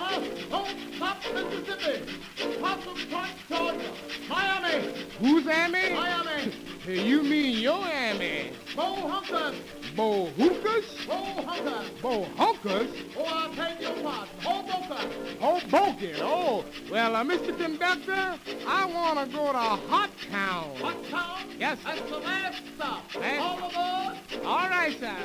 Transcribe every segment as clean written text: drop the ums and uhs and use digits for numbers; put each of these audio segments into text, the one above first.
Alabama, Don't Stop, Mississippi, Possum Point, Georgia, Miami. Who's Amy? Miami. Hey, you mean your Amy? Bo Hunkers. Bo hookers? Bo Hunkers. Bo hunkers? Oh, I beg your pardon. Hoboken. Hoboken. Oh, well, Mr. Conductor, I want to go to Hot Town. Hot Town? Yes, sir. That's the last stop. Last- All aboard. All right, sir.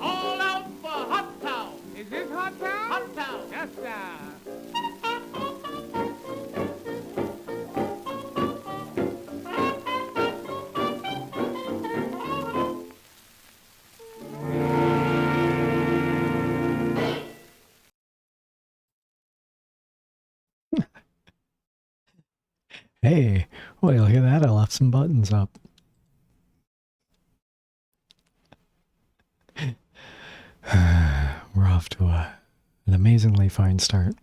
All out for Hot Town. Is this Hot Town? Hot Town. Yes, sir. Hey, well, you'll hear that. I left some buttons up. We're off to an amazingly fine start.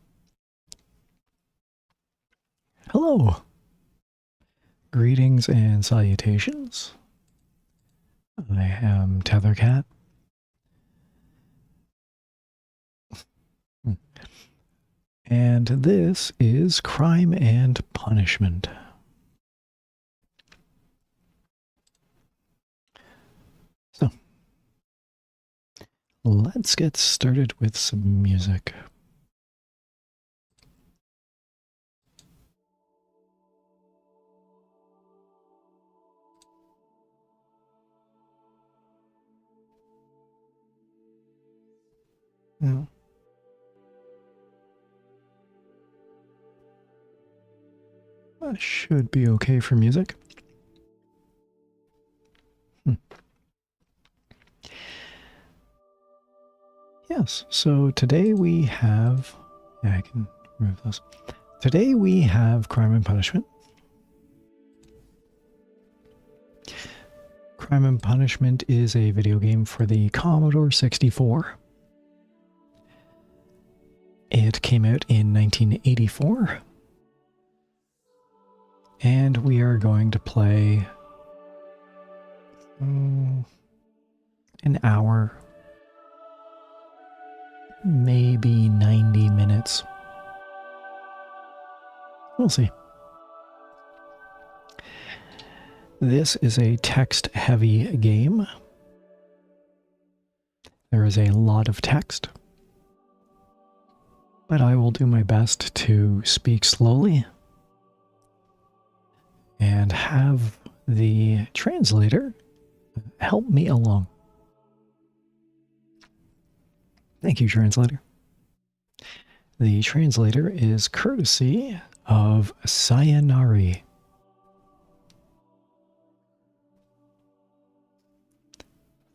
Hello. Greetings and salutations. I am Tethercat. And this is Crime and Punishment. So, let's get started with some music. Yeah. That should be okay for music. Yes, so today we have... Yeah, I can remove those. Today we have Crime and Punishment. Crime and Punishment is a video game for the Commodore 64. It came out in 1984. And we are going to play an hour, maybe 90 minutes. We'll see. This is a text-heavy game. There is a lot of text, but I will do my best to speak slowly and have the translator help me along. Thank you, translator. The translator is courtesy of Sayanari.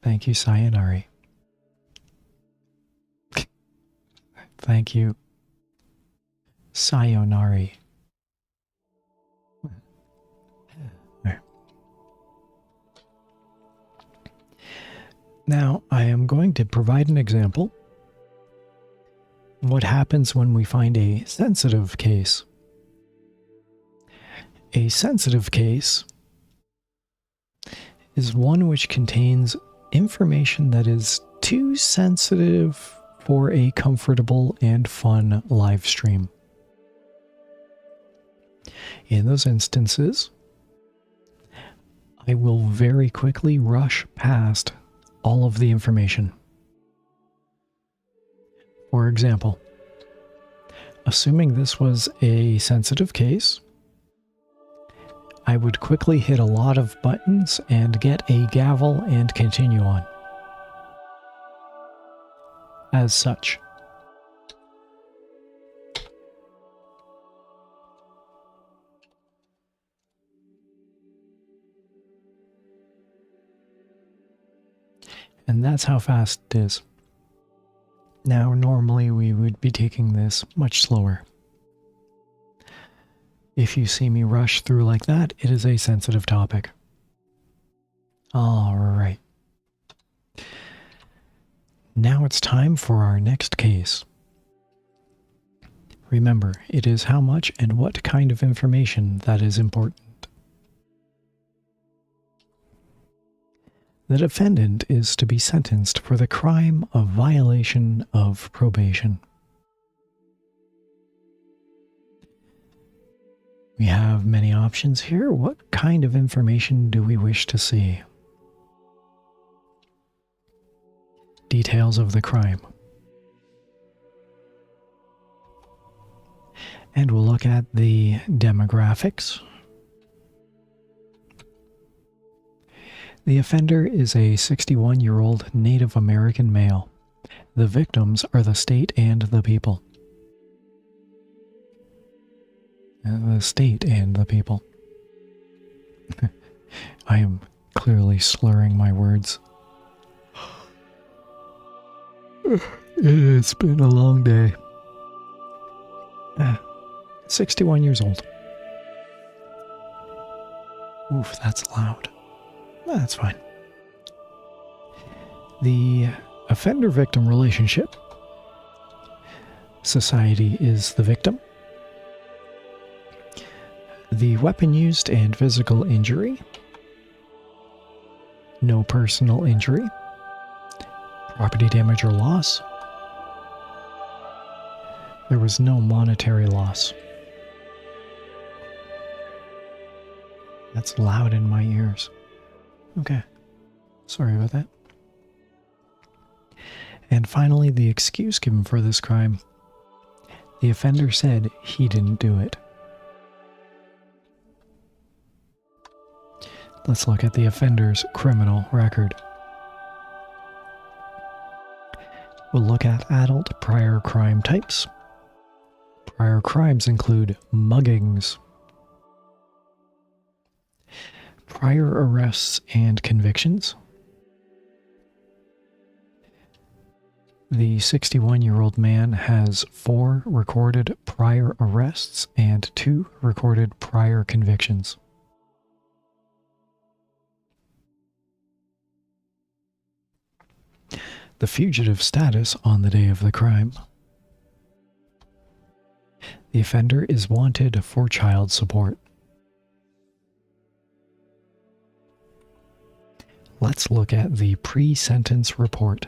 Thank you, Sayanari. Thank you, Sayonari. There. Now, I am going to provide an example. What happens when we find a sensitive case? A sensitive case is one which contains information that is too sensitive for a comfortable and fun live stream. In those instances, I will very quickly rush past all of the information. For example, assuming this was a sensitive case, I would quickly hit a lot of buttons and get a gavel and continue on. As such. And that's how fast it is. Now, normally we would be taking this much slower. If you see me rush through like that, it is a sensitive topic. All right. Now it's time for our next case. Remember, it is how much and what kind of information that is important. The defendant is to be sentenced for the crime of violation of probation. We have many options here. What kind of information do we wish to see? Details of the crime. And we'll look at the demographics. The offender is a 61-year-old Native American male. The victims are the state and the people. The state and the people. I am clearly slurring my words. It's been a long day. 61 years old. Oof, that's loud. That's fine. The offender-victim relationship. Society is the victim. The weapon used and physical injury. No personal injury. Property damage or loss. There was no monetary loss. That's loud in my ears. Okay. Sorry about that. And finally, the excuse given for this crime. The offender said he didn't do it. Let's look at the offender's criminal record. We'll look at adult prior crime types. Prior crimes include muggings, prior arrests and convictions. The 61-year-old man has 4 recorded prior arrests and 2 recorded prior convictions. The fugitive status on the day of the crime. The offender is wanted for child support. Let's look at the pre-sentence report.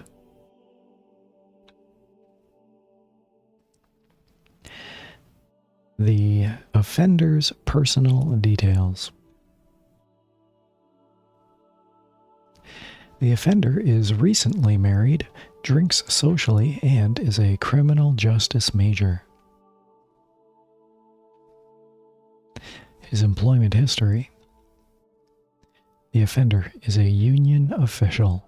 The offender's personal details. The offender is recently married, drinks socially, and is a criminal justice major. His employment history. The offender is a union official.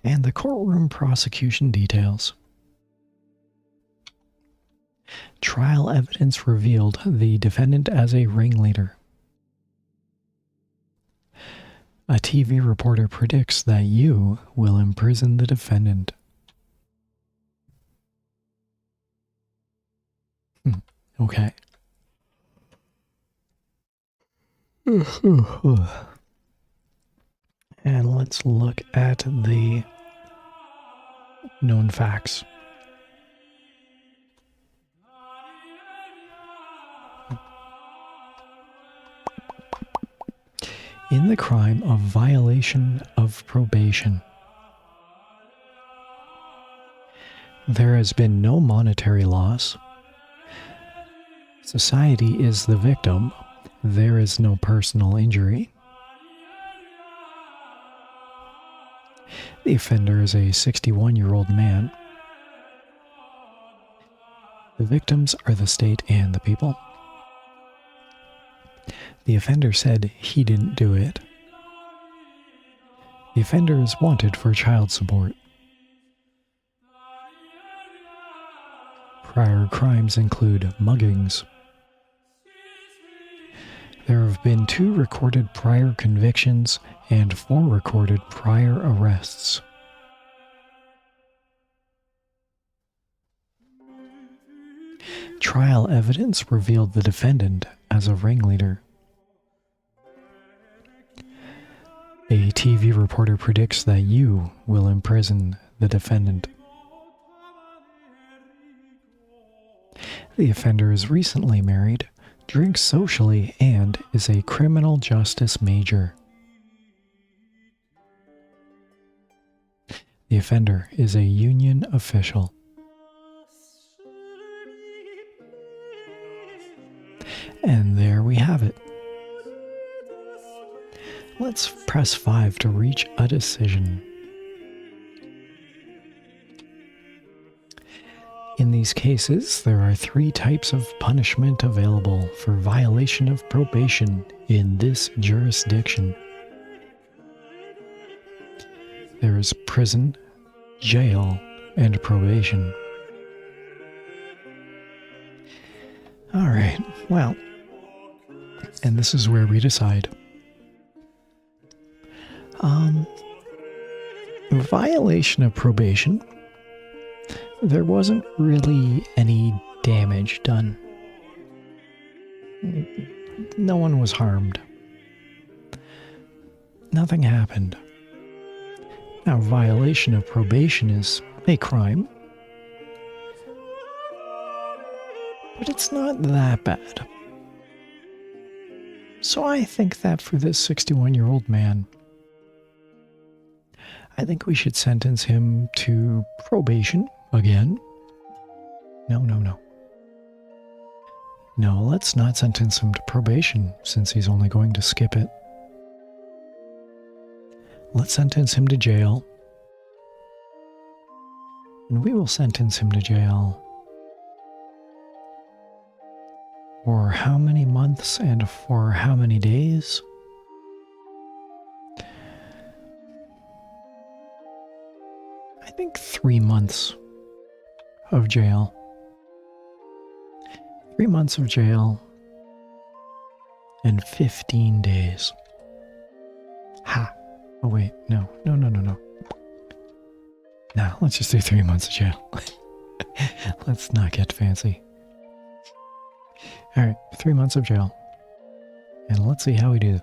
And the courtroom prosecution details. Trial evidence revealed the defendant as a ringleader. A TV reporter predicts that you will imprison the defendant. Okay. And let's look at the known facts. In the crime of violation of probation, there has been no monetary loss. Society is the victim. There is no personal injury. The offender is a 61-year-old man. The victims are the state and the people. The offender said he didn't do it. The offender is wanted for child support. Prior crimes include muggings. There have been 2 recorded prior convictions and 4 recorded prior arrests. Trial evidence revealed the defendant as a ringleader. A TV reporter predicts that you will imprison the defendant. The offender is recently married, drinks socially, and is a criminal justice major. The offender is a union official. And there we have it. Let's press 5 to reach a decision. In these cases, there are 3 types of punishment available for violation of probation in this jurisdiction. There is prison, jail, and probation. All right, well, and this is where we decide. Violation of probation. There wasn't really any damage done. No one was harmed. Nothing happened. Now, violation of probation is a crime. But it's not that bad. So I think that for this 61-year-old man, I think we should sentence him to probation again. No. No, let's not sentence him to probation since he's only going to skip it. Let's sentence him to jail. And we will sentence him to jail for how many months and for how many days? I think 3 months of jail. 3 months of jail and 15 days. Ha! Oh wait, no. Nah, let's just do 3 months of jail. Let's not get fancy. Alright, 3 months of jail. And let's see how we do.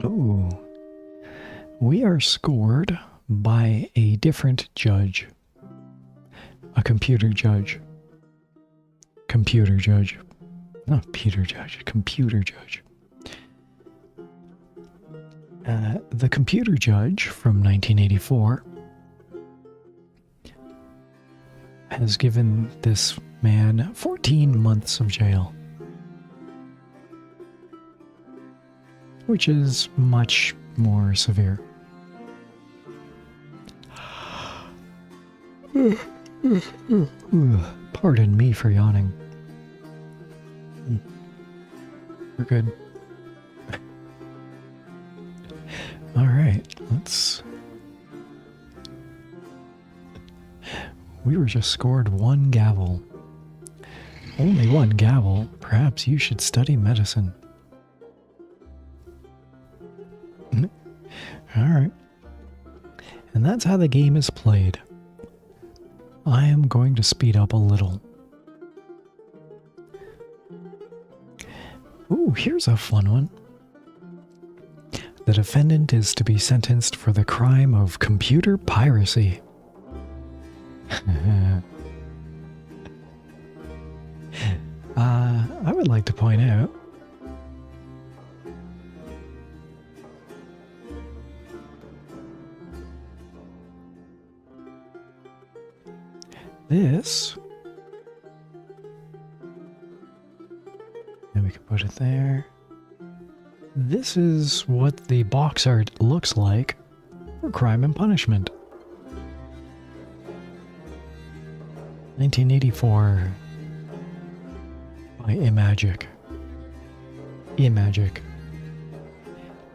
Ooh. We are scored by a different judge. A computer judge. Computer judge. Not Peter Judge, computer judge. The computer judge from 1984 has given this man 14 months of jail, which is much more severe. Pardon me for yawning. We're good. All right, we were just scored 1 gavel. Only 1 gavel. Perhaps you should study medicine. All right. And that's how the game is played. I am going to speed up a little. Ooh, here's a fun one. The defendant is to be sentenced for the crime of computer piracy. I would like to point out this, and we can put it there. This is what the box art looks like for Crime and Punishment. 1984 by Imagic. Imagic.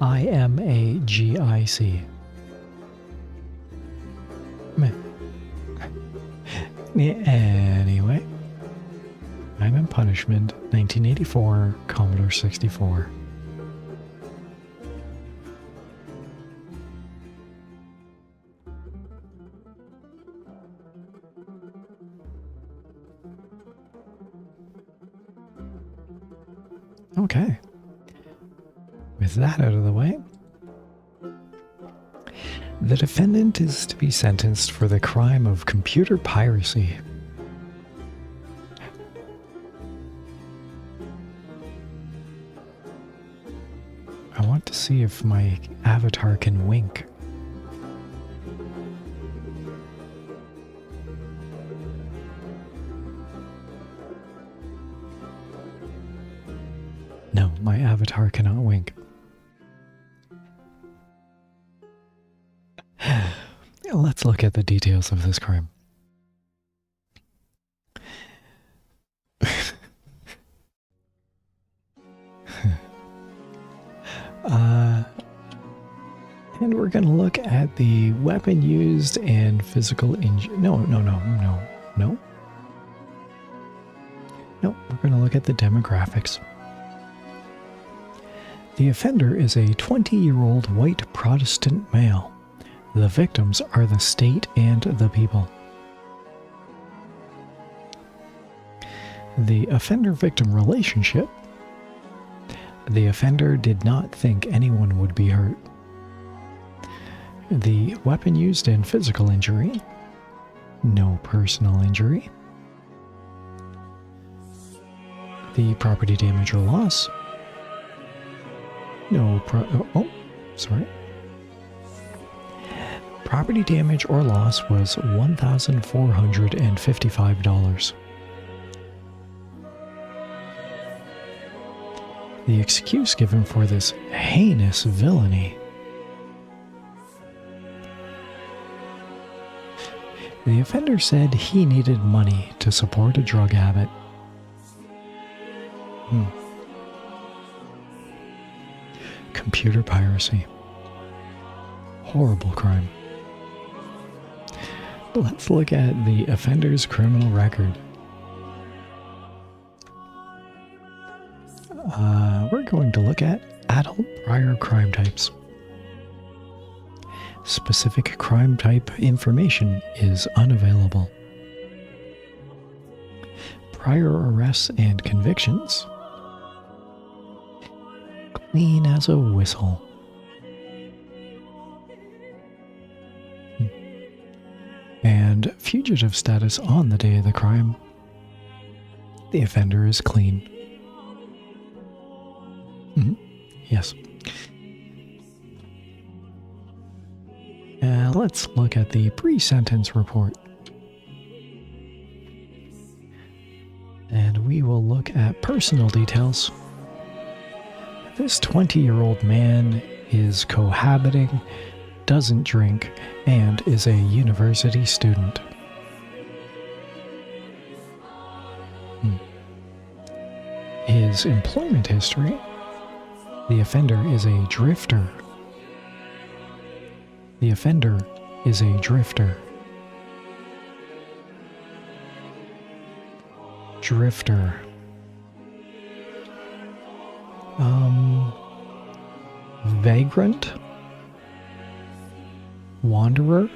IMAGIC. Anyway, Crime and Punishment, 1984, Commodore 64. Okay. With that out of the way, the defendant is to be sentenced for the crime of computer piracy. I want to see if my avatar can wink. No, my avatar cannot wink. Let's look at the details of this crime. And we're going to look at the weapon used and physical injury. No. No, we're going to look at the demographics. The offender is a 20-year-old white Protestant male. The victims are the state and the people. The offender-victim relationship. The offender did not think anyone would be hurt. The weapon used in physical injury. No personal injury. The property damage or loss. Property damage or loss was $1,455. The excuse given for this heinous villainy. The offender said he needed money to support a drug habit. Computer piracy. Horrible crime. Let's look at the offender's criminal record. We're going to look at adult prior crime types. Specific crime type information is unavailable. Prior arrests and convictions. Clean as a whistle. And fugitive status on the day of the crime. The offender is clean. Yes. Let's look at the pre-sentence report. And we will look at personal details. This 20-year-old man is cohabiting, doesn't drink, and is a university student. his employment history, the offender is a drifter. The offender is a drifter. Drifter. Vagrant? Wanderer?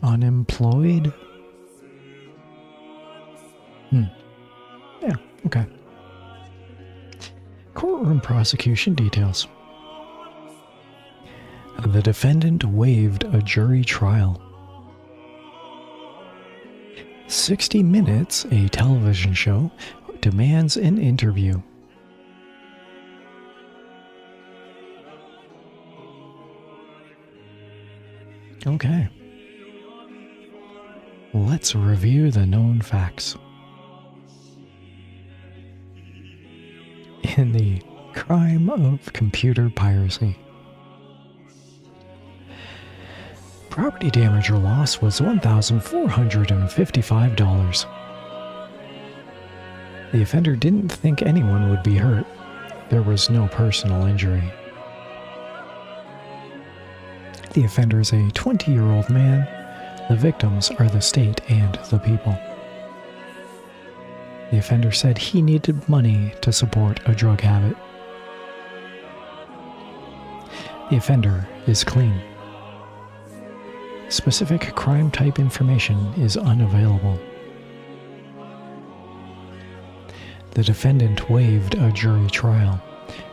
Unemployed? Yeah, okay. Courtroom prosecution details. The defendant waived a jury trial. 60 Minutes, a television show, demands an interview. Okay. Let's review the known facts. In the crime of computer piracy, property damage or loss was $1,455. The offender didn't think anyone would be hurt. There was no personal injury. The offender is a 20-year-old man. The victims are the state and the people. The offender said he needed money to support a drug habit. The offender is clean. Specific crime type information is unavailable. The defendant waived a jury trial.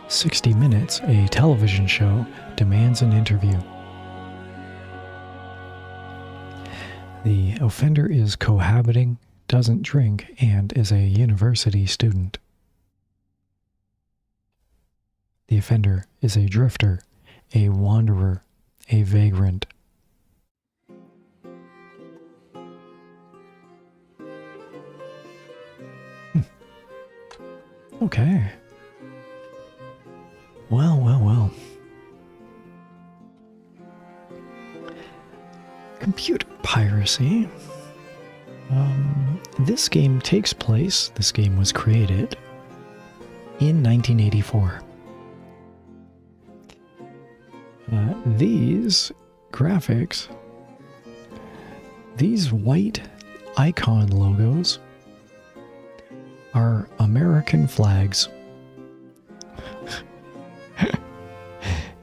60 Minutes, a television show, demands an interview. The offender is cohabiting, doesn't drink, and is a university student. The offender is a drifter, a wanderer, a vagrant. Okay. Well. Computer piracy. This game was created in 1984. These graphics, these white icon logos are American flags.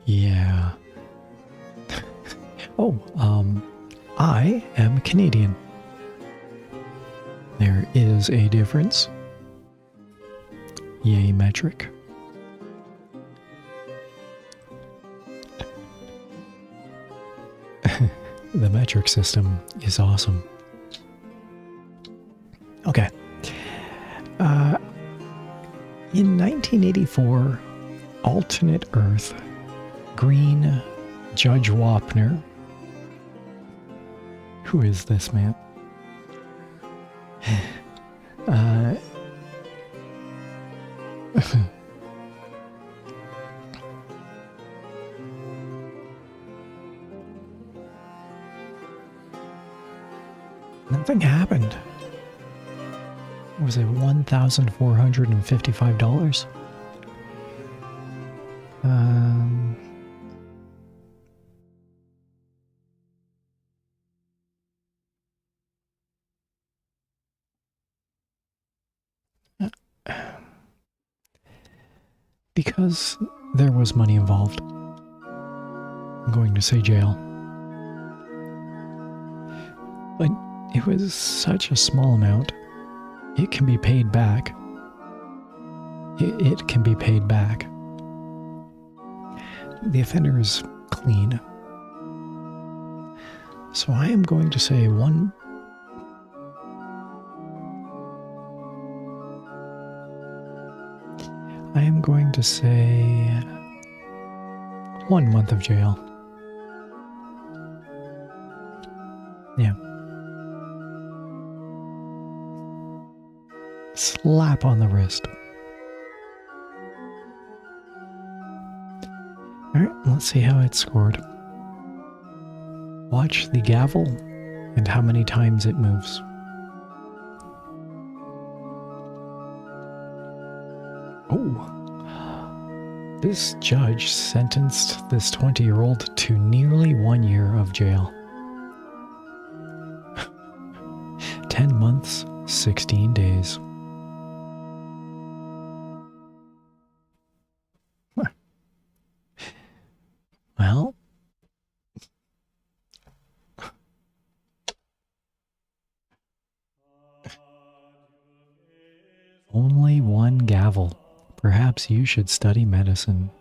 Yeah. I am Canadian. There is a difference. Yay, metric. The metric system is awesome. Okay. In 1984, Alternate Earth, Green, Judge Wapner. Who is this man? Nothing happened. Was it $1,455? Because there was money involved. I'm going to say jail. But it was such a small amount. It can be paid back. It can be paid back. The offender is clean. So I am going to say I am going to say 1 month of jail. Yeah. Slap on the wrist. Alright, let's see how it's scored. Watch the gavel and how many times it moves. Oh, this judge sentenced this 20-year-old to nearly 1 year of jail. 10 months, 16 days. Well, only one gavel. Perhaps you should study medicine.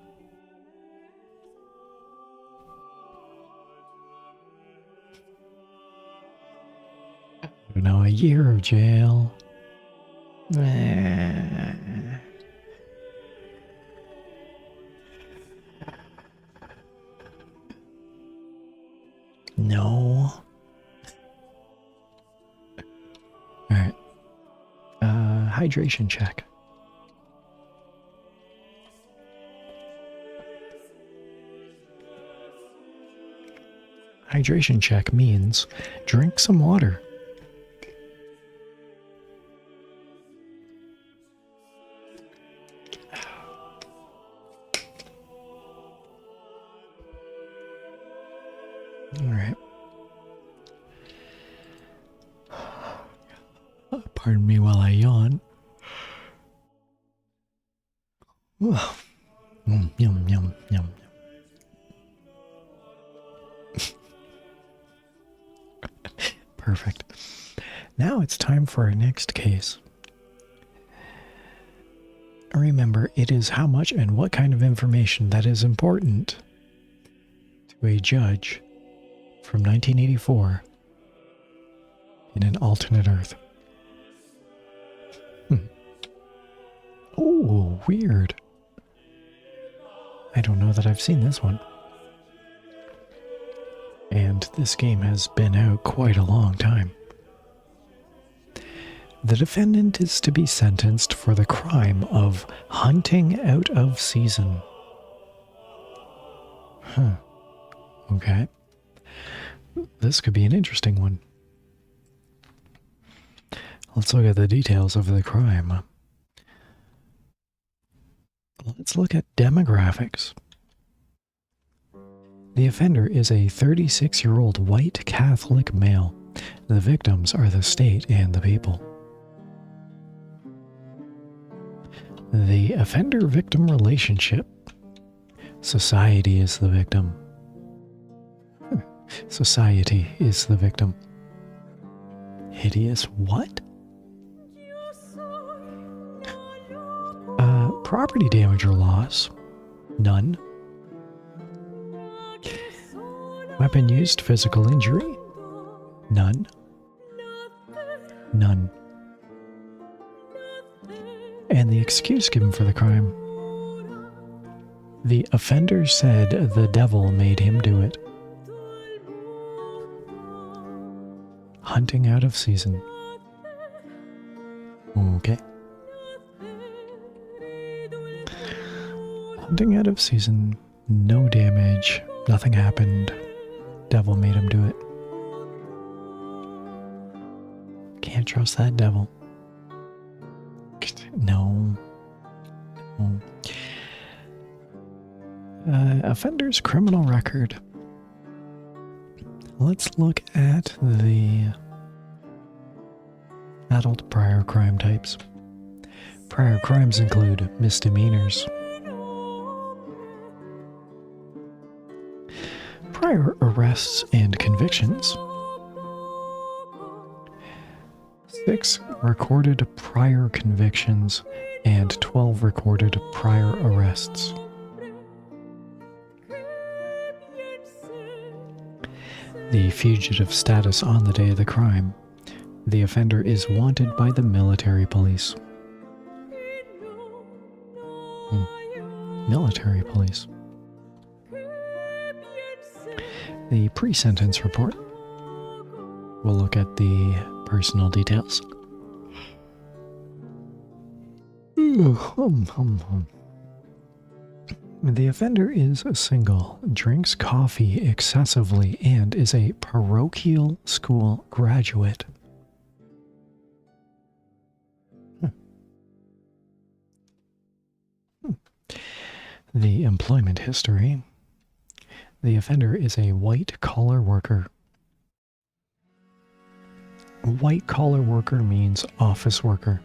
No, a year of jail. No. Alright. Hydration check. Hydration check means drink some water. Alright. Pardon me while I yawn. Yum, yum, yum. Perfect. Now it's time for our next case. Remember, it is how much and what kind of information that is important to a judge from 1984 in an alternate Earth. Oh, weird. I don't know that I've seen this one. And this game has been out quite a long time. The defendant is to be sentenced for the crime of hunting out of season. Okay. This could be an interesting one. Let's look at the details of the crime. Let's look at demographics. The offender is a 36-year-old white Catholic male. The victims are the state and the people. The offender-victim relationship. Society is the victim. Society is the victim. Hideous what? Property damage or loss? None. Weapon used, physical injury? None. None. And the excuse given for the crime? The offender said the devil made him do it. Hunting out of season. Okay. Hunting out of season, no damage, nothing happened. Devil made him do it. Can't trust that devil. No. Offender's criminal record. Let's look at the adult prior crime types. Prior crimes include misdemeanors. Prior arrests and convictions. 6 recorded prior convictions and 12 recorded prior arrests. The fugitive status on the day of the crime. The offender is wanted by the military police. Military police. The pre-sentence report. We'll look at the personal details. The offender is single, drinks coffee excessively, and is a parochial school graduate. The employment history. The offender is a white-collar worker. White-collar worker means office worker.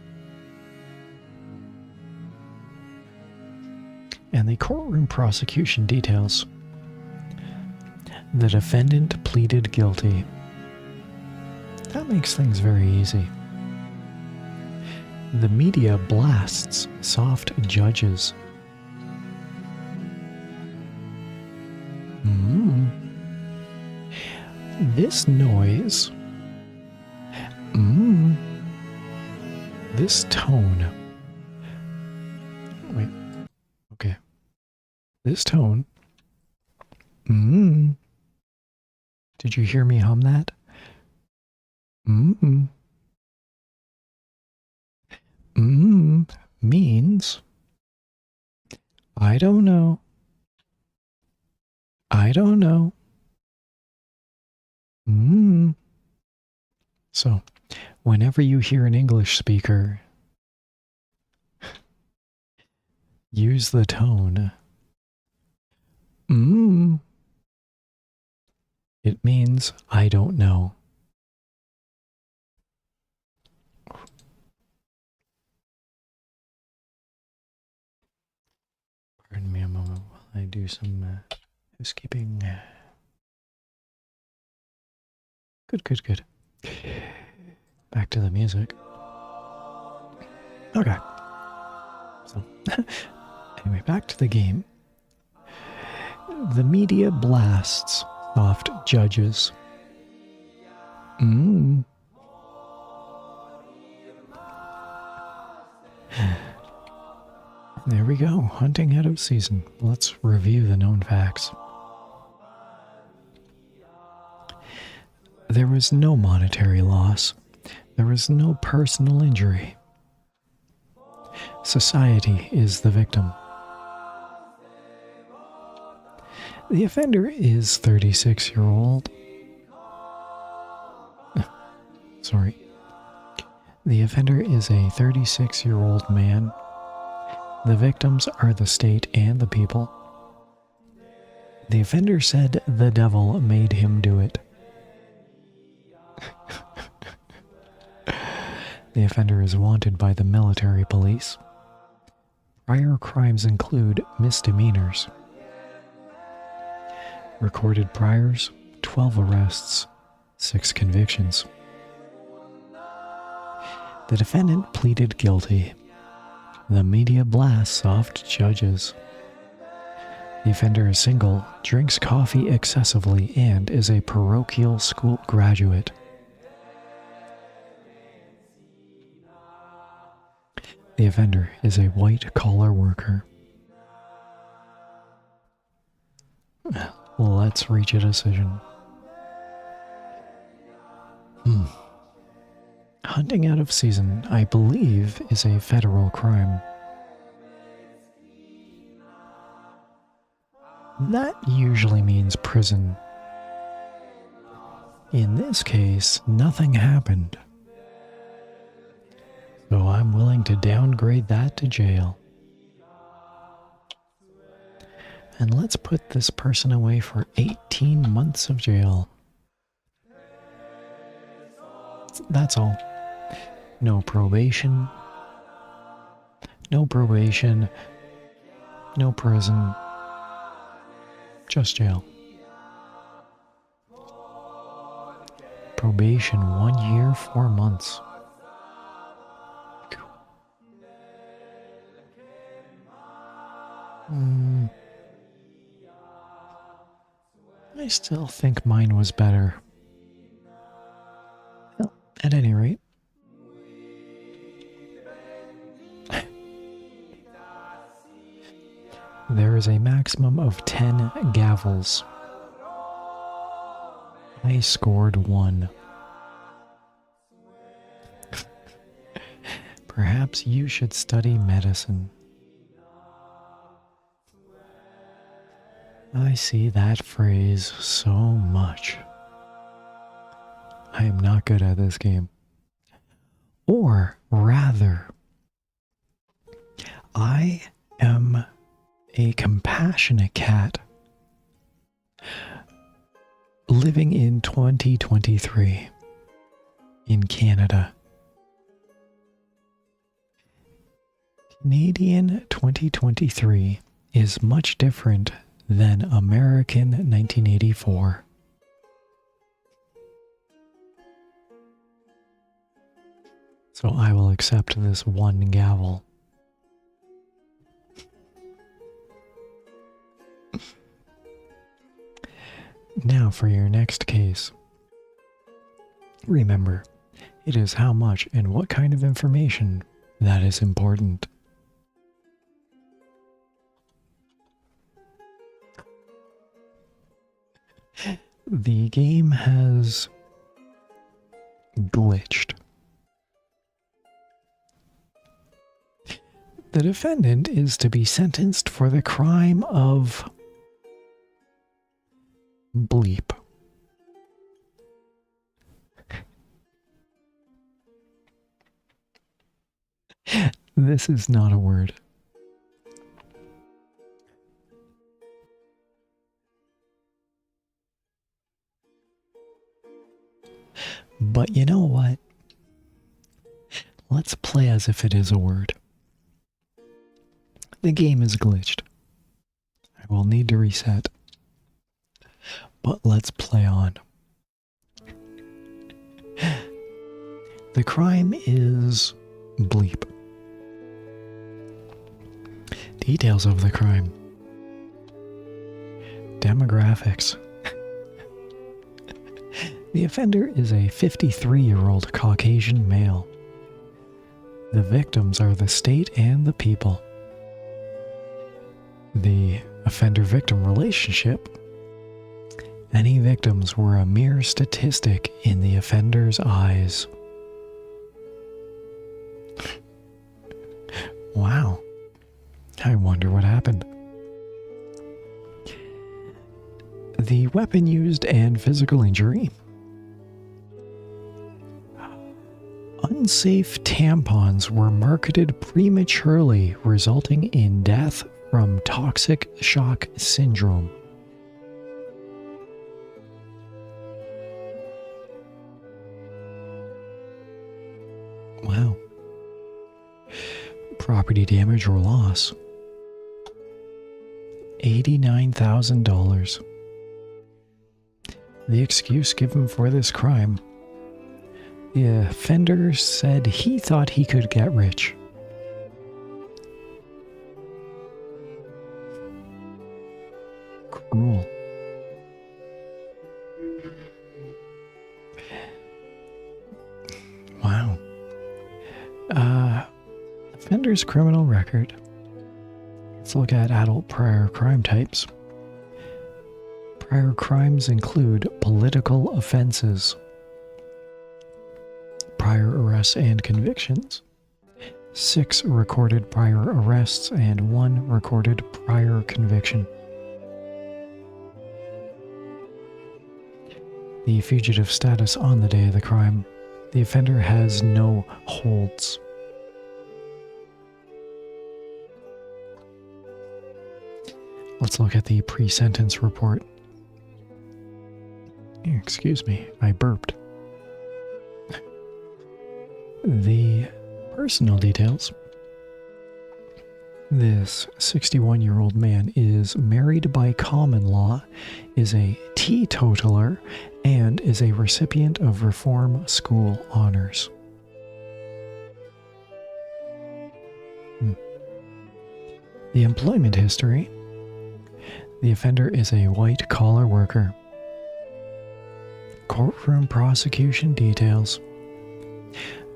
And the courtroom prosecution details. The defendant pleaded guilty. That makes things very easy. The media blasts soft judges. This noise. This tone. Wait. Okay. This tone. Did you hear me hum that? Means I don't know. I don't know. So, whenever you hear an English speaker use the tone, it means I don't know. Pardon me a moment while I do some housekeeping. Good. Back to the music. Okay. So, anyway, back to the game. The media blasts soft judges. There we go, hunting out of season. Let's review the known facts. There was no monetary loss. There was no personal injury. Society is the victim. The offender is 36-year-old. Sorry. The offender is a 36-year-old man. The victims are the state and the people. The offender said the devil made him do it. The offender is wanted by the military police. Prior crimes include misdemeanors. Recorded priors, 12 arrests, 6 convictions. The defendant pleaded guilty. The media blasts soft judges. The offender is single, drinks coffee excessively, and is a parochial school graduate. The offender is a white-collar worker. Let's reach a decision. Hunting out of season, I believe, is a federal crime. That usually means prison. In this case, nothing happened. So I'm willing to downgrade that to jail. And let's put this person away for 18 months of jail. That's all. No probation. No probation. No prison. Just jail. Probation 1 year, 4 months. I still think mine was better. Well, at any rate. There is a maximum of 10 gavels. I scored 1. Perhaps you should study medicine. I see that phrase so much. I am not good at this game. Or rather, I am a compassionate cat living in 2023 in Canada. Canadian 2023 is much different than American 1984. So I will accept this one gavel. Now for your next case. Remember, it is how much and what kind of information that is important. The game has glitched. The defendant is to be sentenced for the crime of bleep. This is not a word. But you know what? Let's play as if it is a word. The game is glitched. I will need to reset. But let's play on. The crime is bleep. Details of the crime. Demographics. The offender is a 53-year-old Caucasian male. The victims are the state and the people. The offender-victim relationship. Any victims were a mere statistic in the offender's eyes. Wow. I wonder what happened. The weapon used and physical injury. Unsafe tampons were marketed prematurely, resulting in death from toxic shock syndrome. Wow. Property damage or loss. $89,000. The excuse given for this crime. The offender said he thought he could get rich. Cruel. Wow. Offender's criminal record. Let's look at adult prior crime types. Prior crimes include political offenses, prior arrests and convictions, 6 recorded prior arrests, and 1 recorded prior conviction. The fugitive status on the day of the crime. The offender has no holds. Let's look at the pre-sentence report. Excuse me, I burped. The personal details. This 61-year-old man is married by common law, is a teetotaler, and is a recipient of Reform School honors. The employment history. The offender is a white-collar worker. Courtroom prosecution details.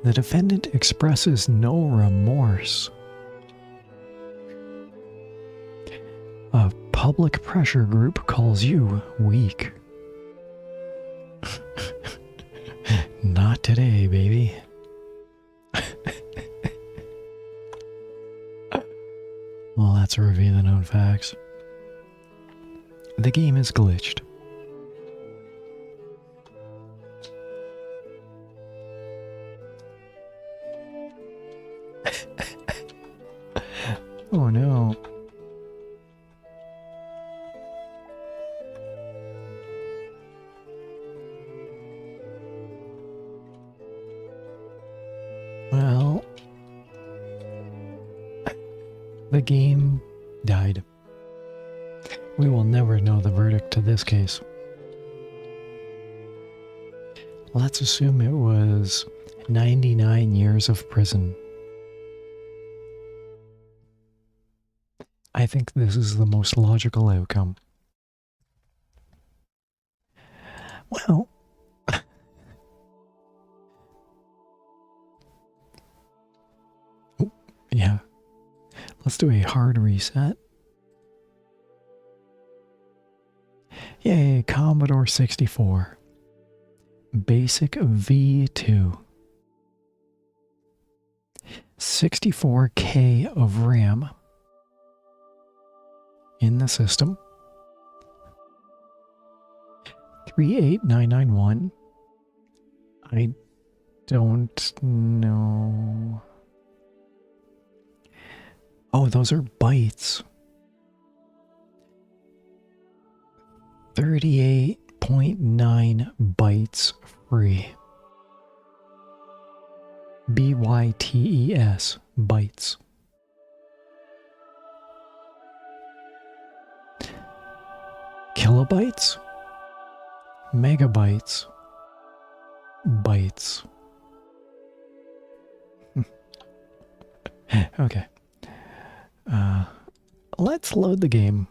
The defendant expresses no remorse. A public pressure group calls you weak. Not today, baby. Well, that's a review of the known facts. The game is glitched. Oh no. Well, the game died. We will never know the verdict to this case. Let's assume it was 99 years of prison. I think this is the most logical outcome. Well, oh, yeah. Let's do a hard reset. Yay, Commodore 64. Basic V2. 64K of RAM in the system. 38991. I don't know. Oh, those are bytes. 38.9 bytes free. BYTES, bytes. Kilobytes, megabytes, bytes. Okay. Let's load the game.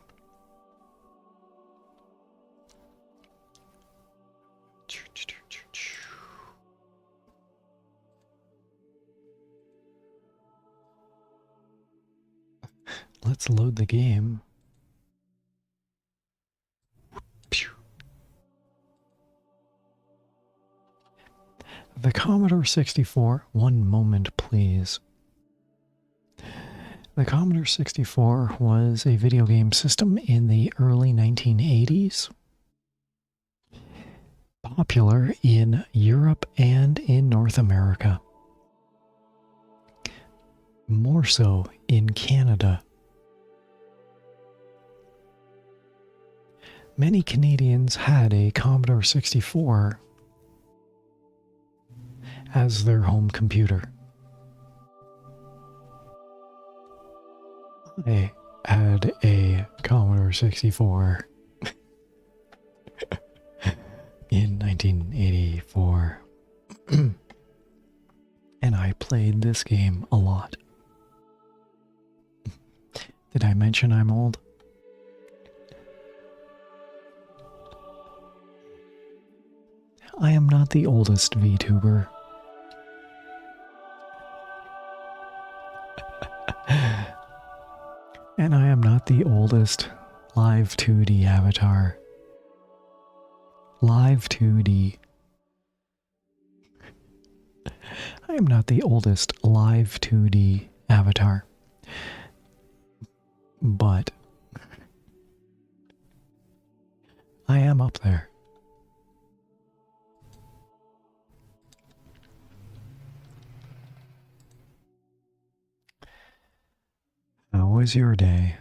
Let's load the game. The Commodore 64, one moment please. The Commodore 64 was a video game system in the early 1980s. Popular in Europe and in North America. More so in Canada. Many Canadians had a Commodore 64 as their home computer. I had a Commodore 64 in 1984. And I played this game a lot. Did I mention I'm old? I am not the oldest VTuber. And I am not the oldest live 2D avatar. Live 2D. I am not the oldest live 2D avatar. But I am up there. How was your day?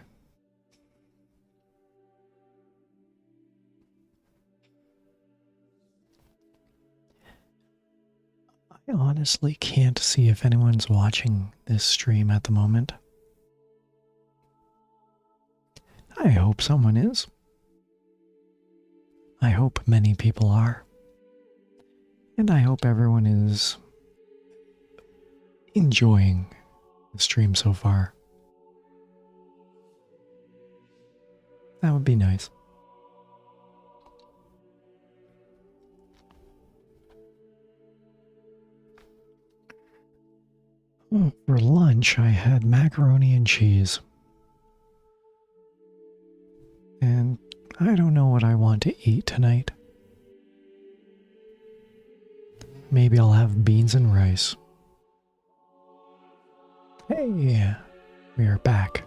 I honestly can't see if anyone's watching this stream at the moment. I hope someone is. I hope many people are. And I hope everyone is enjoying the stream so far. That would be nice. Oh, for lunch, I had macaroni and cheese. And I don't know what I want to eat tonight. Maybe I'll have beans and rice. Hey, we are back.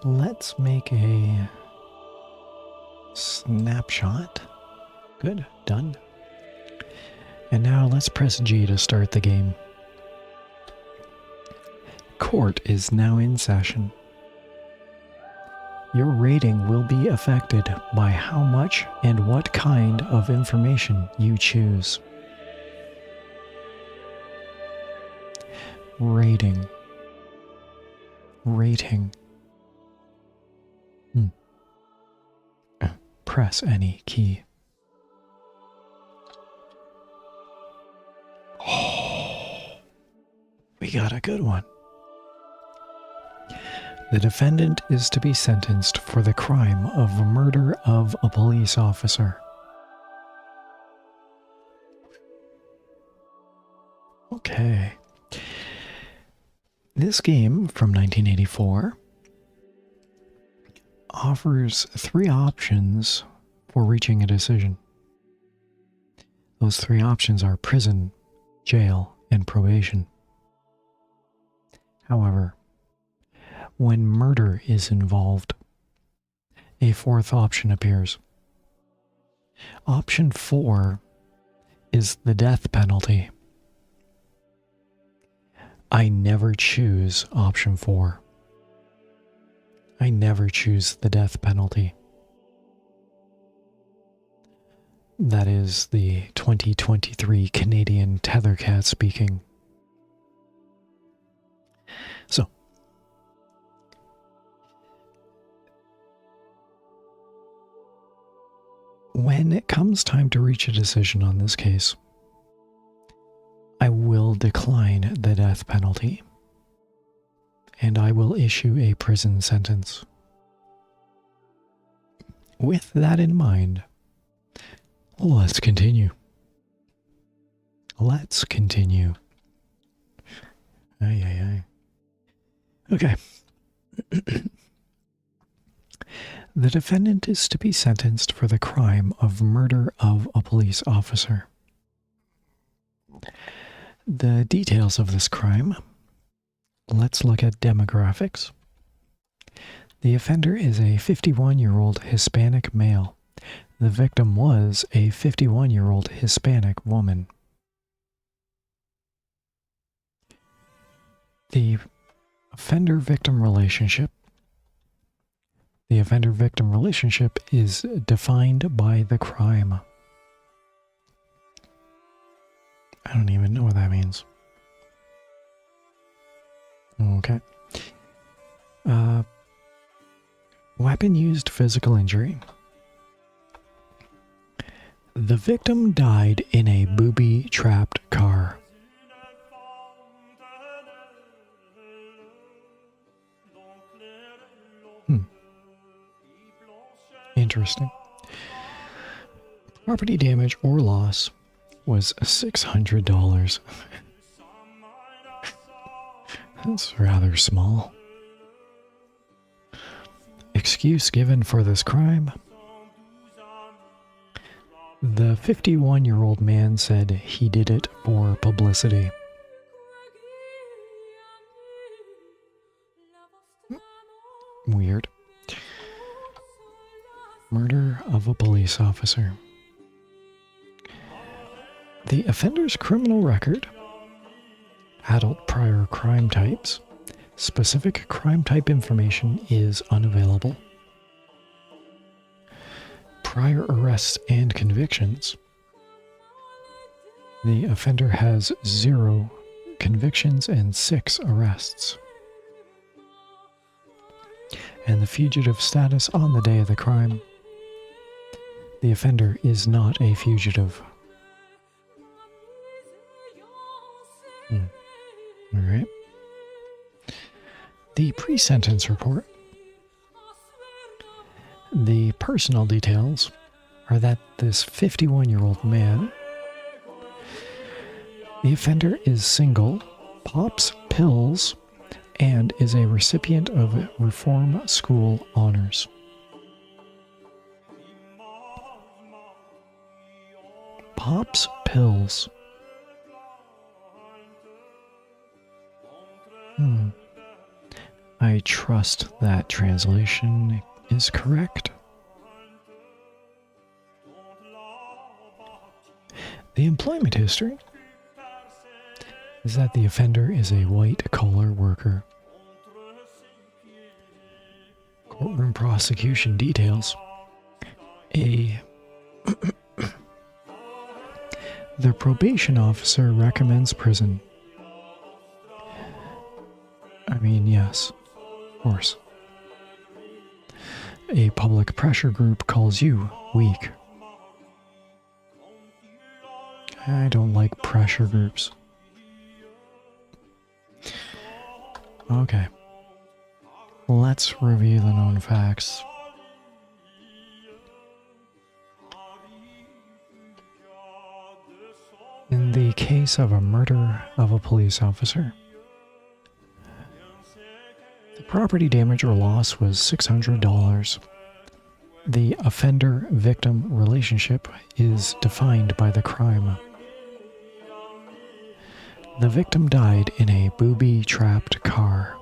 Let's make a snapshot. Good, done. And now let's press G to start the game. Court is now in session. Your rating will be affected by how much and what kind of information you choose. Rating. Rating. Press any key. Oh, we got a good one. The defendant is to be sentenced for the crime of murder of a police officer. Okay. This game from 1984 offers 3 options for reaching a decision. Those 3 options are prison, jail, and probation. However, when murder is involved, a 4th option appears. Option 4 is the death penalty. I never choose option 4. I never choose the death penalty. That is the 2023 Canadian Tethercat speaking. So, when it comes time to reach a decision on this case, I will decline the death penalty, and I will issue a prison sentence. With that in mind, let's continue. Let's continue. Ay, ay, ay. Okay. The defendant is to be sentenced for the crime of murder of a police officer. The details of this crime. Let's look at demographics. The offender is a 51-year-old Hispanic male. The victim was a 51-year-old Hispanic woman. The offender-victim relationship. The offender-victim relationship is defined by the crime. I don't even know what that means. Okay. Weapon-used physical injury. The victim died in a booby-trapped car. Interesting. Property damage or loss was $600. That's rather small. Excuse given for this crime. The 51-year-old man said he did it for publicity. Weird. Murder of a police officer. The offender's criminal record, adult prior crime types, specific crime type information is unavailable. Prior arrests and convictions. The offender has 0 convictions and 6 arrests. And the fugitive status on the day of the crime. The offender is not a fugitive. All right. The pre-sentence report. The personal details are that this 51-year-old man, the offender is single, pops pills, and is a recipient of Reform School honors. Pops pills. I trust that translation is correct. The employment history is that the offender is a white-collar worker. Courtroom prosecution details. The probation officer recommends prison. I mean, yes, of course. A public pressure group calls you weak. I don't like pressure groups. Okay. Let's review the known facts. In the case of a murder of a police officer, the property damage or loss was $600. The offender-victim relationship is defined by the crime. The victim died in a booby-trapped car.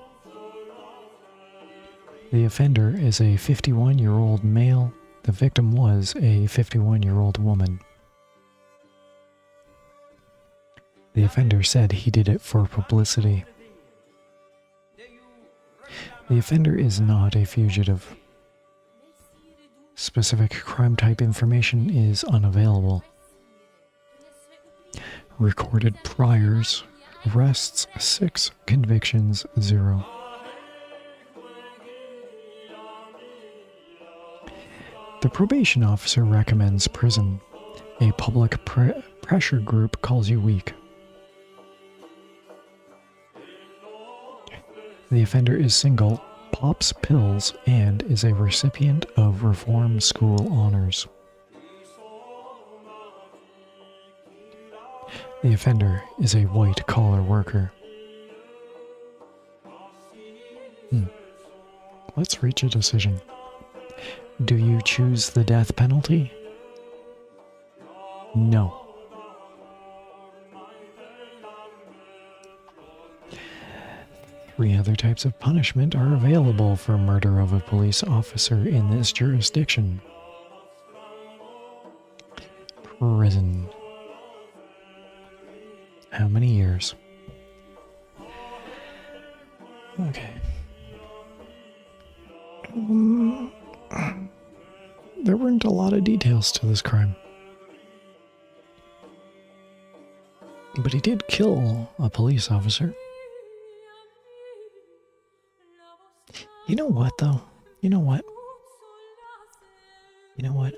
The offender is a 51-year-old male. The victim was a 51-year-old woman. The offender said he did it for publicity. The offender is not a fugitive. Specific crime type information is unavailable. Recorded priors, arrests 6, convictions 0. The probation officer recommends prison. A public pressure group calls you weak. The offender is single, pops pills, and is a recipient of reform school honors. The offender is a white-collar worker. Let's reach a decision. Do you choose the death penalty? No. Three other types of punishment are available for murder of a police officer in this jurisdiction. Prison. How many years? Okay. There weren't a lot of details to this crime. But he did kill a police officer. You know what, though? You know what?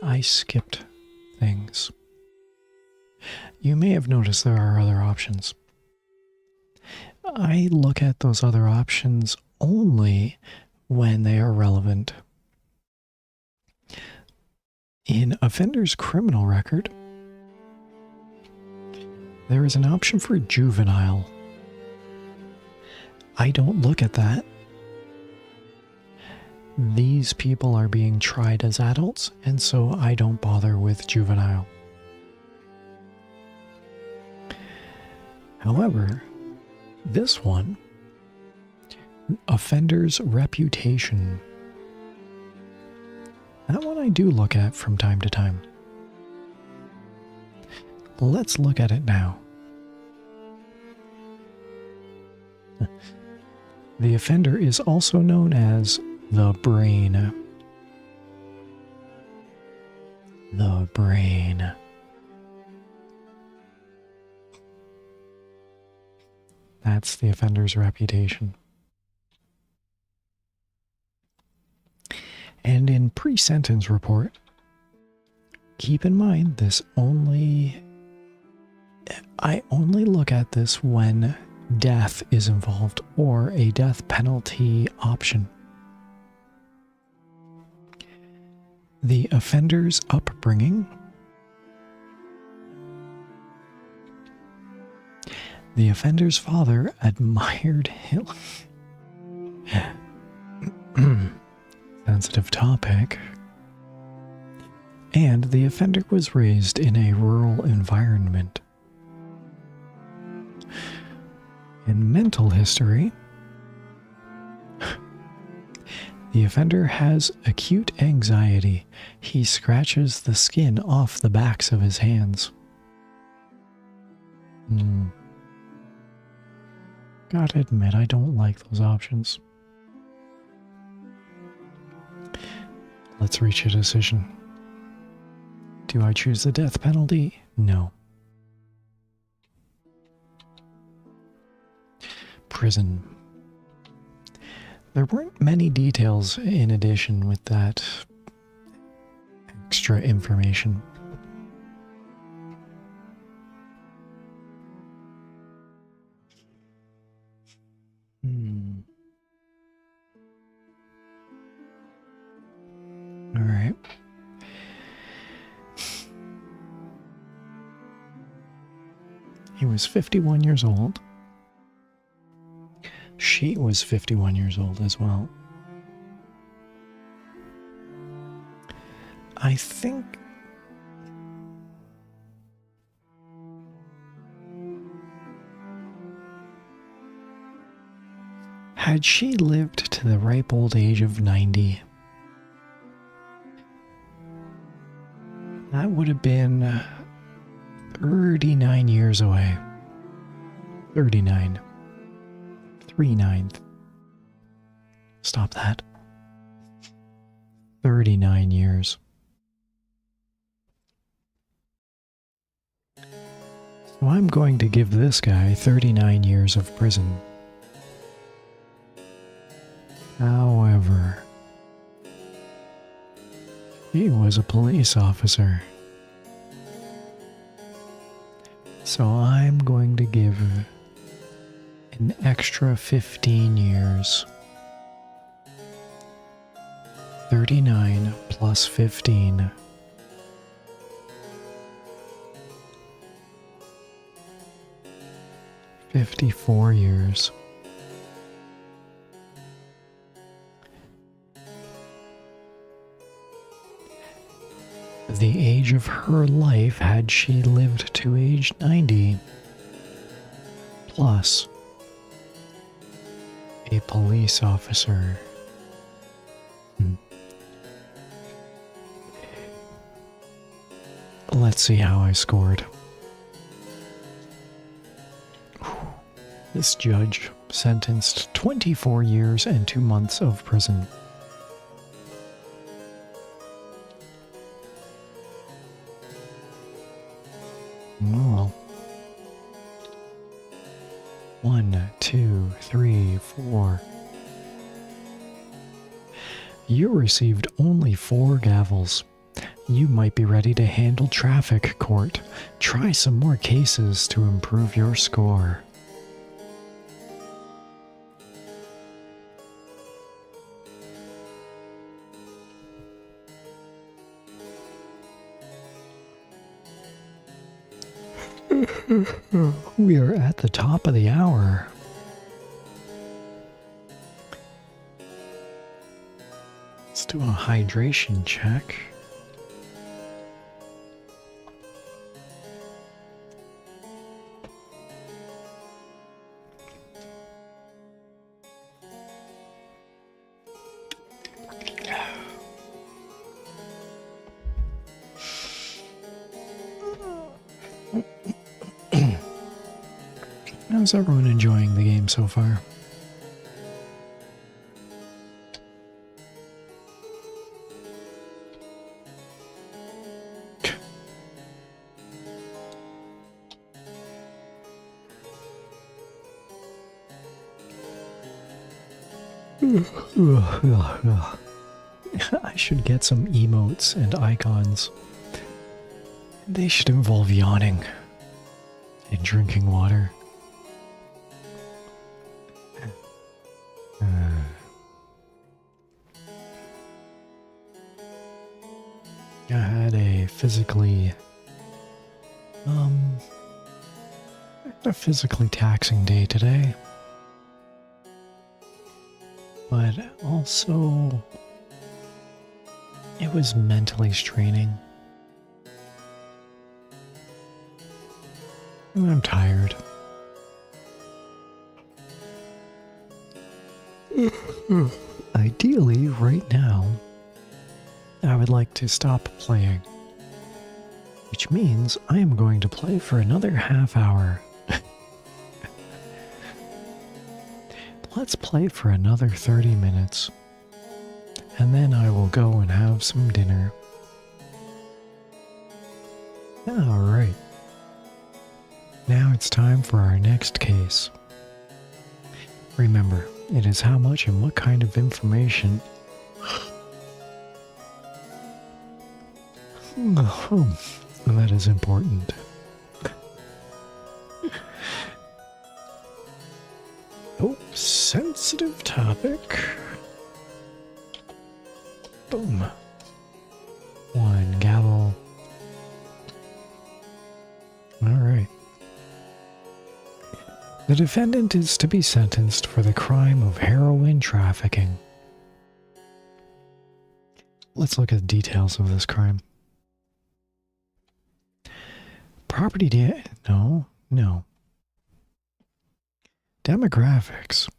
I skipped things. You may have noticed there are other options. I look at those other options only when they are relevant. In offender's criminal record, there is an option for juvenile. I don't look at that. These people are being tried as adults, and so I don't bother with juvenile. However, this one, offender's reputation, that one I do look at from time to time. Let's look at it now. The offender is also known as the brain. The brain. That's the offender's reputation. And in pre-sentence report, keep in mind I only look at this when death is involved or a death penalty option. The offender's upbringing. The offender's father admired him. Sensitive topic. And the offender was raised in a rural environment. In mental history, The offender has acute anxiety. He scratches the skin off the backs of his hands. Gotta admit, I don't like those options. Let's reach a decision. Do I choose the death penalty? No. Prison. There weren't many details in addition with that extra information. All right. He was 51 years old. She was 51 years old as well. I think had she lived to the ripe old age of 90, that would have been 39 years away. 39. 39. Stop that. 39 years. So I'm going to give this guy 39 years of prison. However, he was a police officer. So I'm going to give an extra 15 years. 39 plus 15. 54 years. The age of her life had she lived to age 90, plus a police officer. Let's see how I scored. This judge sentenced 24 years and 2 months of prison. Well, 1, 2, 3, 4. You received only 4 gavels. You might be ready to handle traffic court. Try some more cases to improve your score. We are at the top of the hour. Let's do a hydration check. How's everyone enjoying the game so far? I should get some emotes and icons. They should involve yawning and drinking water. I had a physically taxing day today, but also it was mentally straining. And I'm tired. Ideally, right now, I would like to stop playing. Which means I am going to play for another half hour. Let's play for another 30 minutes. And then I will go and have some dinner. Alright. Now it's time for our next case. Remember, it is how much and what kind of information. That is important. Oh, sensitive topic. Boom. One gavel. Alright. The defendant is to be sentenced for the crime of heroin trafficking. Let's look at the details of this crime. No. Demographics.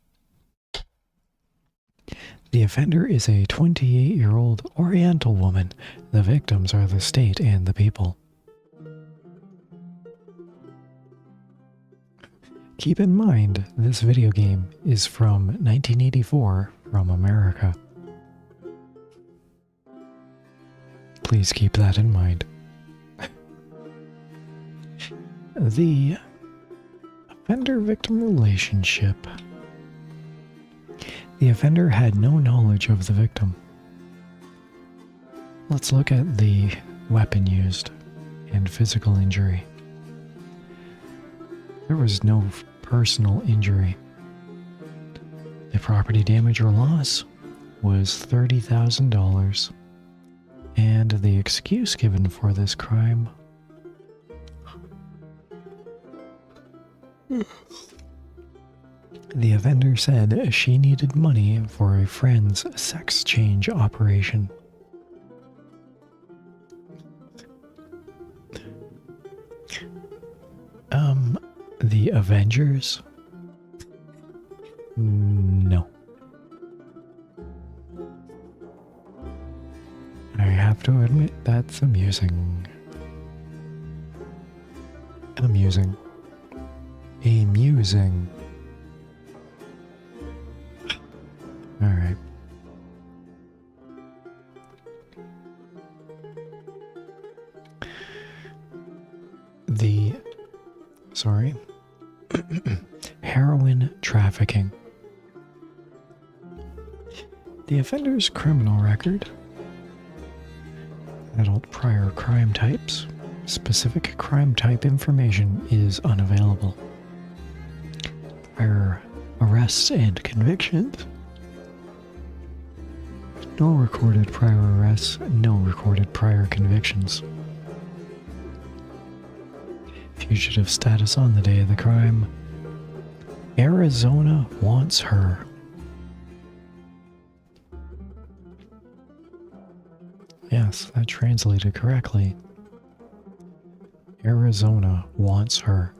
The offender is a 28-year-old Oriental woman. The victims are the state and the people. Keep in mind, this video game is from 1984 from America. Please keep that in mind. The offender-victim relationship. The offender had no knowledge of the victim. Let's look at the weapon used and physical injury. There was no personal injury. The property damage or loss was $30,000, and the excuse given for this crime the offender said she needed money for a friend's sex change operation. The Avengers? No. I have to admit, that's amusing. Amusing. Alright. Heroin trafficking. The offender's criminal record. Adult prior crime types. Specific crime type information is unavailable. Prior arrests and convictions. No recorded prior arrests, no recorded prior convictions. Fugitive status on the day of the crime. Arizona wants her. Yes, that translated correctly. Arizona wants her.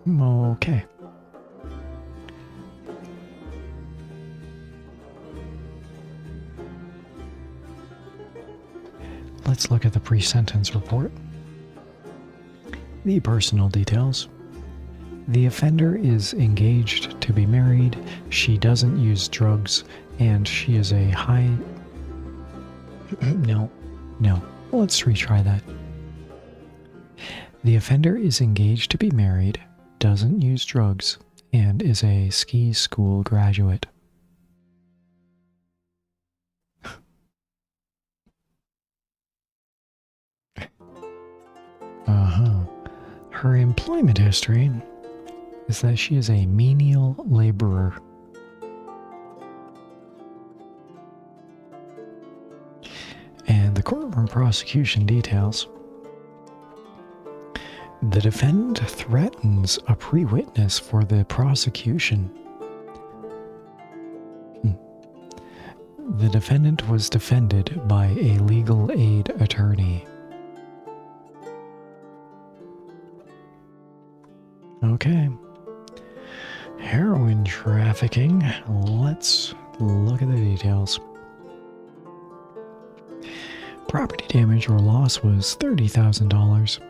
Okay. Let's look at the pre-sentence report. The personal details. The offender is engaged to be married, she doesn't use drugs, and she is a high... No. Let's retry that. The offender is engaged to be married, doesn't use drugs, and is a ski school graduate. Her employment history is that she is a menial laborer. And the courtroom prosecution details. The defendant threatens a pre-witness for the prosecution. The defendant was defended by a legal aid attorney. Okay. Heroin trafficking. Let's look at the details. Property damage or loss was $30,000.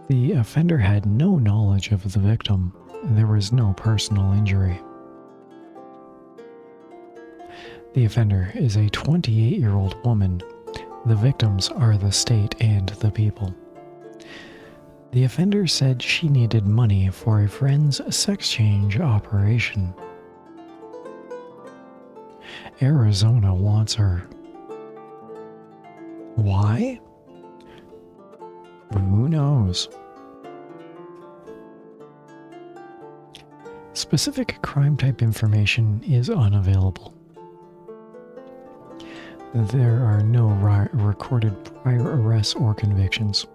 The offender had no knowledge of the victim. There was no personal injury. The offender is a 28-year-old woman. The victims are the state and the people. The offender said she needed money for a friend's sex change operation. Arizona wants her. Why? Who knows? Specific crime type information is unavailable. There are no recorded prior arrests or convictions.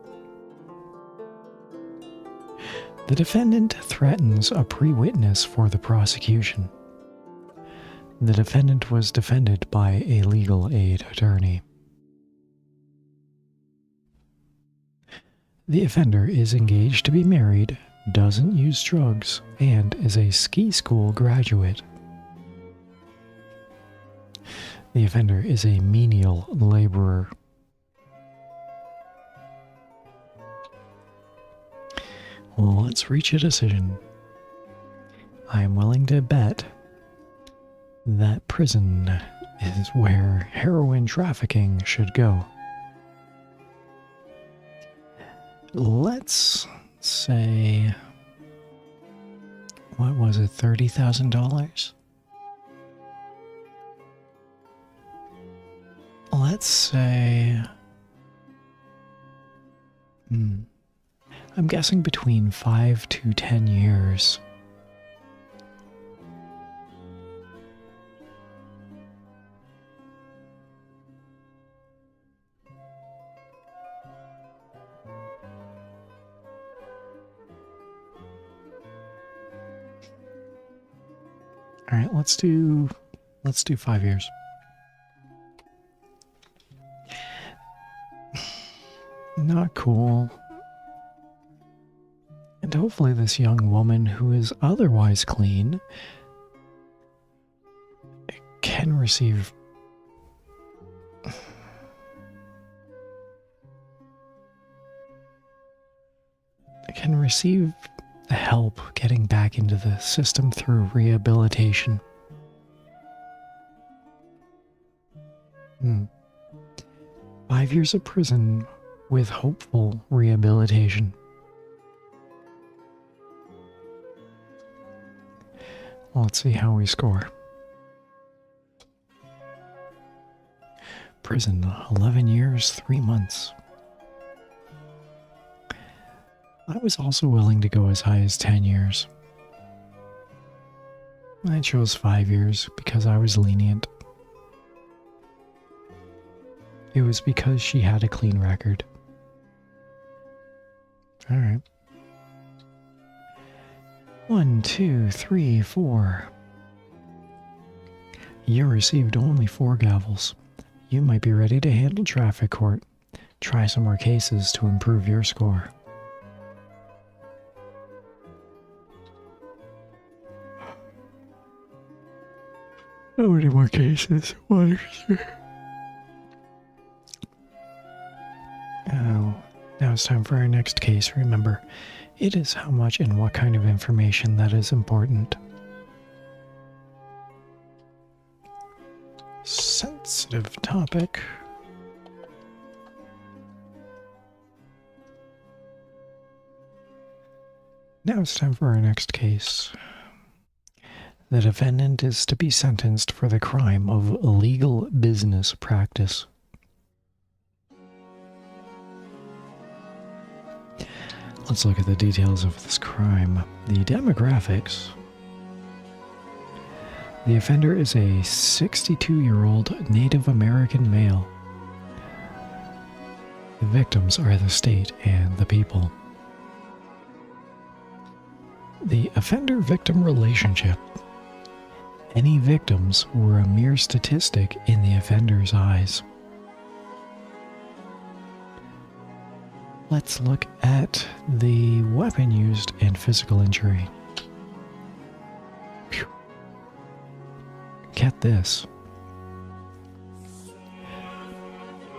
The defendant threatens a pre-witness for the prosecution. The defendant was defended by a legal aid attorney. The offender is engaged to be married, doesn't use drugs, and is a ski school graduate. The offender is a menial laborer. Well, let's reach a decision. I am willing to bet that prison is where heroin trafficking should go. Let's say, what was it, $30,000? Let's say, I'm guessing between 5 to 10 years. All right, let's do 5 years. Not cool. And hopefully this young woman who is otherwise clean can receive help getting back into the system through rehabilitation. 5 years of prison with hopeful rehabilitation. Let's see how we score. Prison, 11 years, 3 months. I was also willing to go as high as 10 years. I chose 5 years because I was lenient. It was because she had a clean record. Alright. 1, 2, 3, 4. You received only 4 gavels. You might be ready to handle traffic court. Try some more cases to improve your score. How many more cases? Oh, now it's time for our next case. Remember, it is how much and what kind of information that is important. Sensitive topic. Now it's time for our next case. The defendant is to be sentenced for the crime of illegal business practice. Let's look at the details of this crime. The demographics. The offender is a 62-year-old Native American male. The victims are the state and the people. The offender-victim relationship. Any victims were a mere statistic in the offender's eyes. Let's look at the weapon used and physical injury. Get this.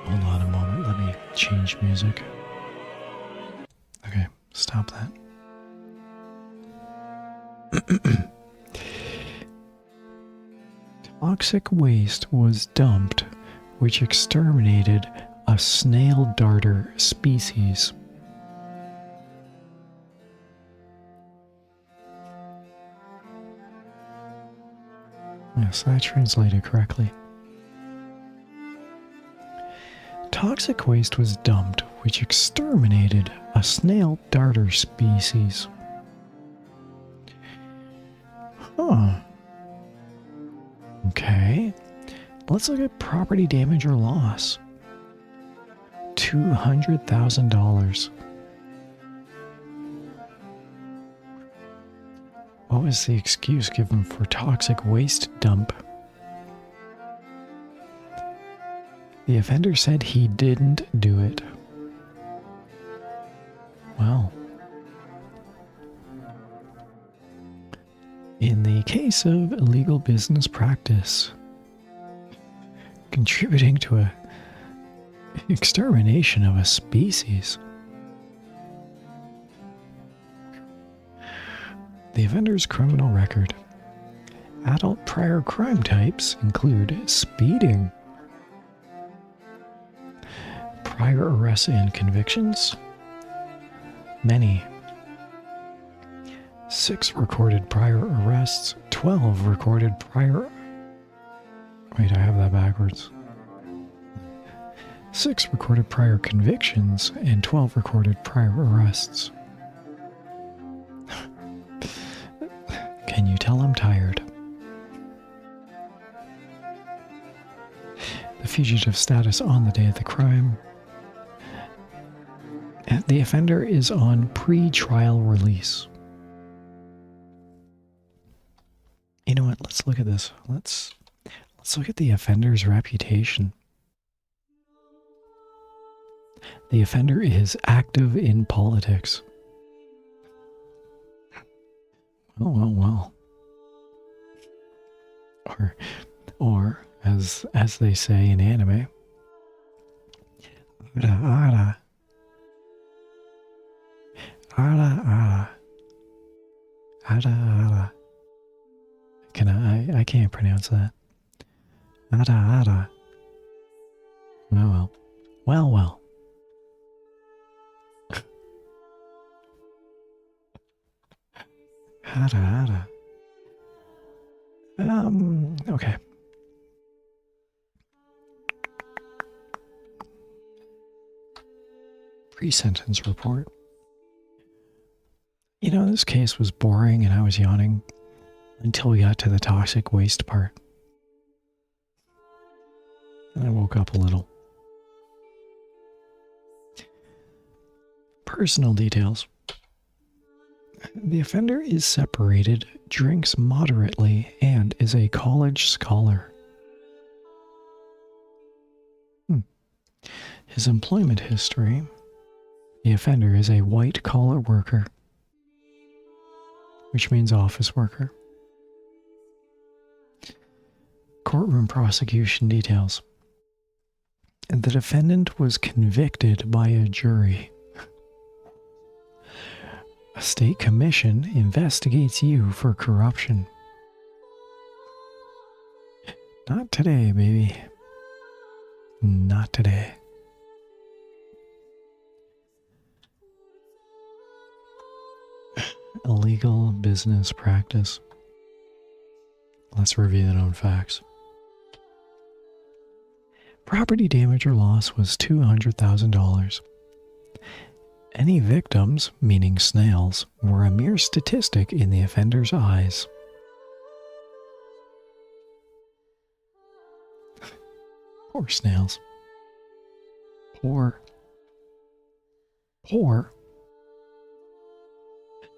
Hold on a moment. Let me change music. Okay, stop that. Toxic waste was dumped, which exterminated a snail darter species. Yes, that translated correctly. Toxic waste was dumped, which exterminated a snail darter species. Huh. Okay. Let's look at property damage or loss. $200,000. What was the excuse given for toxic waste dump? The offender said he didn't do it. Well, in the case of illegal business practice, contributing to a extermination of a species, the offender's criminal record. Adult prior crime types include speeding, prior arrests and convictions, many, 6 recorded prior arrests, 12 recorded prior... Wait, I have that backwards. 6 recorded prior convictions and 12 recorded prior arrests. Can you tell I'm tired? The fugitive status on the day of the crime. And the offender is on pre-trial release. You know what? Let's look at this. Let's look at the offender's reputation. The offender is active in politics. Well. Or as they say in anime, ara. I can't pronounce that. Ara. Oh well. Well. Ara. Okay. Pre-sentence report. You know, this case was boring and I was yawning until we got to the toxic waste part. And I woke up a little. Personal details. The offender is separated, drinks moderately, and is a college scholar. His employment history. The offender is a white-collar worker, which means office worker. Courtroom prosecution details. The defendant was convicted by a jury. A state commission investigates you for corruption. Not today, baby. Not today. Illegal business practice. Let's review the known facts. Property damage or loss was $200,000. Any victims, meaning snails, were a mere statistic in the offender's eyes. Poor snails. Poor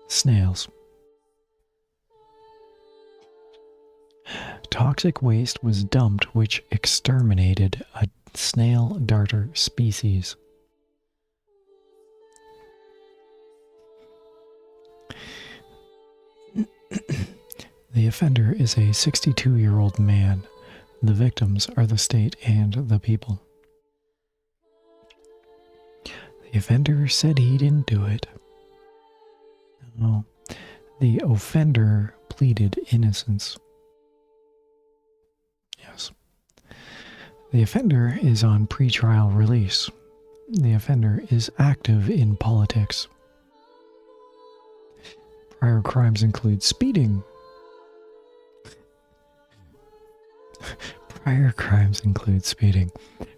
snails. Toxic waste was dumped which exterminated a snail darter species. The offender is a 62-year-old man. The victims are the state and the people. The offender said he didn't do it. No, the offender pleaded innocence. Yes. The offender is on pretrial release. The offender is active in politics. Prior crimes include speeding. Prior crimes include speeding.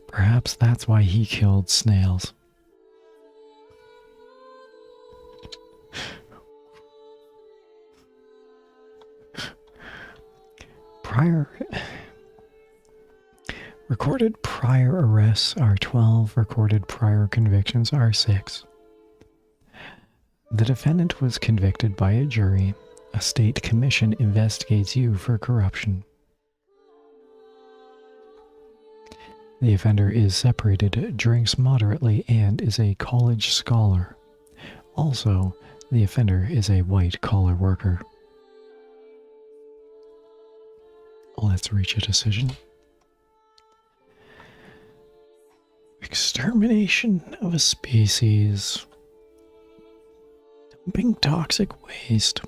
Perhaps that's why he killed snails. Recorded prior arrests are 12, recorded prior convictions are 6. The defendant was convicted by a jury. A state commission investigates you for corruption. The offender is separated, drinks moderately, and is a college scholar. Also, the offender is a white-collar worker. Let's reach a decision. Extermination of a species. Dumping toxic waste.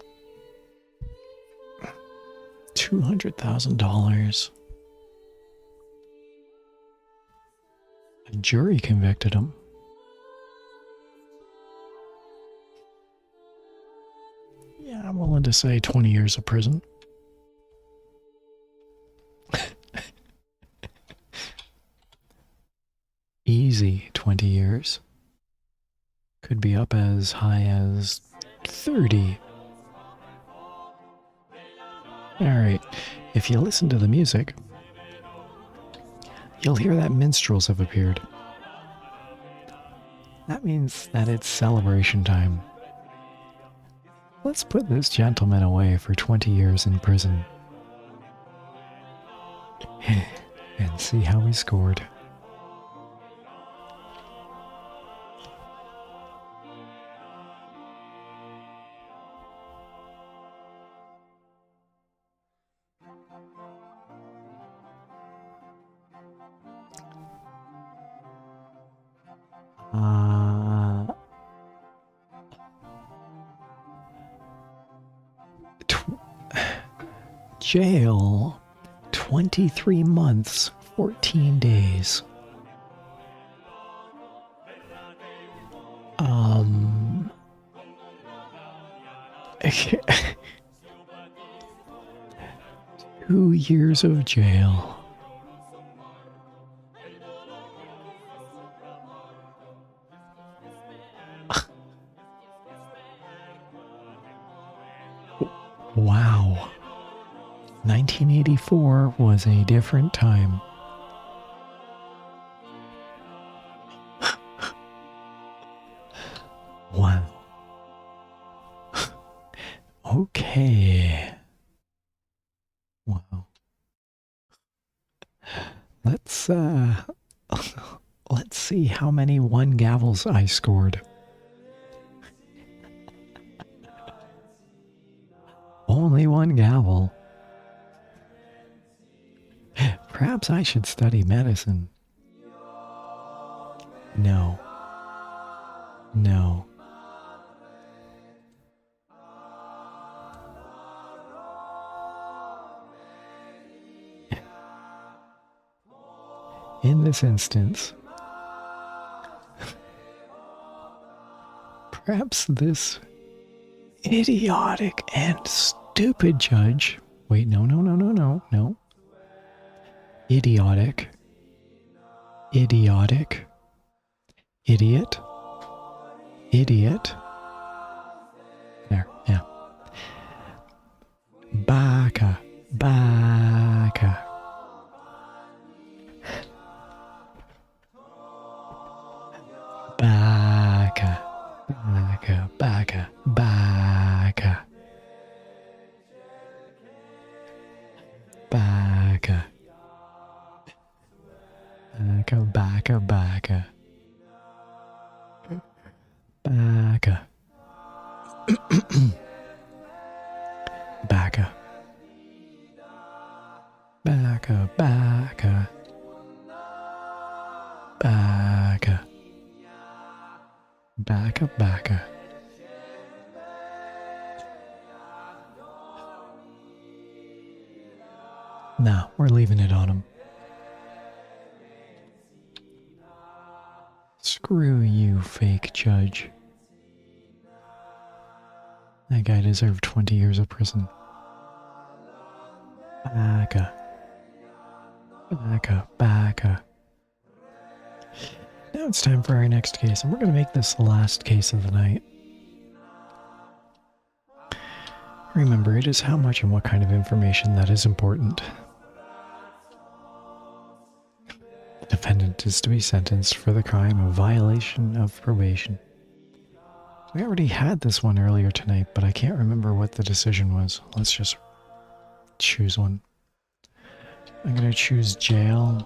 $200,000. A jury convicted him. Yeah, I'm willing to say 20 years of prison. Easy 20 years. Could be up as high as 30. Alright, if you listen to the music, you'll hear that minstrels have appeared. That means that it's celebration time. Let's put this gentleman away for 20 years in prison. And see how he scored. Jail, 23 months, 14 days. Two years of jail. Wow. 1984 was a different time. Wow. Okay. Wow. Let's see how many one gavels I scored. Only one gavel. Perhaps I should study medicine. No. No. In this instance, perhaps this idiotic and stupid judge. Wait, no. Idiotic. Idiot. There, yeah. Baka. Baka. Backa, backa. Backa. Backa, backa. Nah, we're leaving it on him. Screw you, fake judge. That guy deserved 20 years of prison. Backa. Backa, backa. Now it's time for our next case, and we're going to make this the last case of the night. Remember, it is how much and what kind of information that is important. The defendant is to be sentenced for the crime of violation of probation. We already had this one earlier tonight, but I can't remember what the decision was. Let's just choose one. I'm going to choose jail.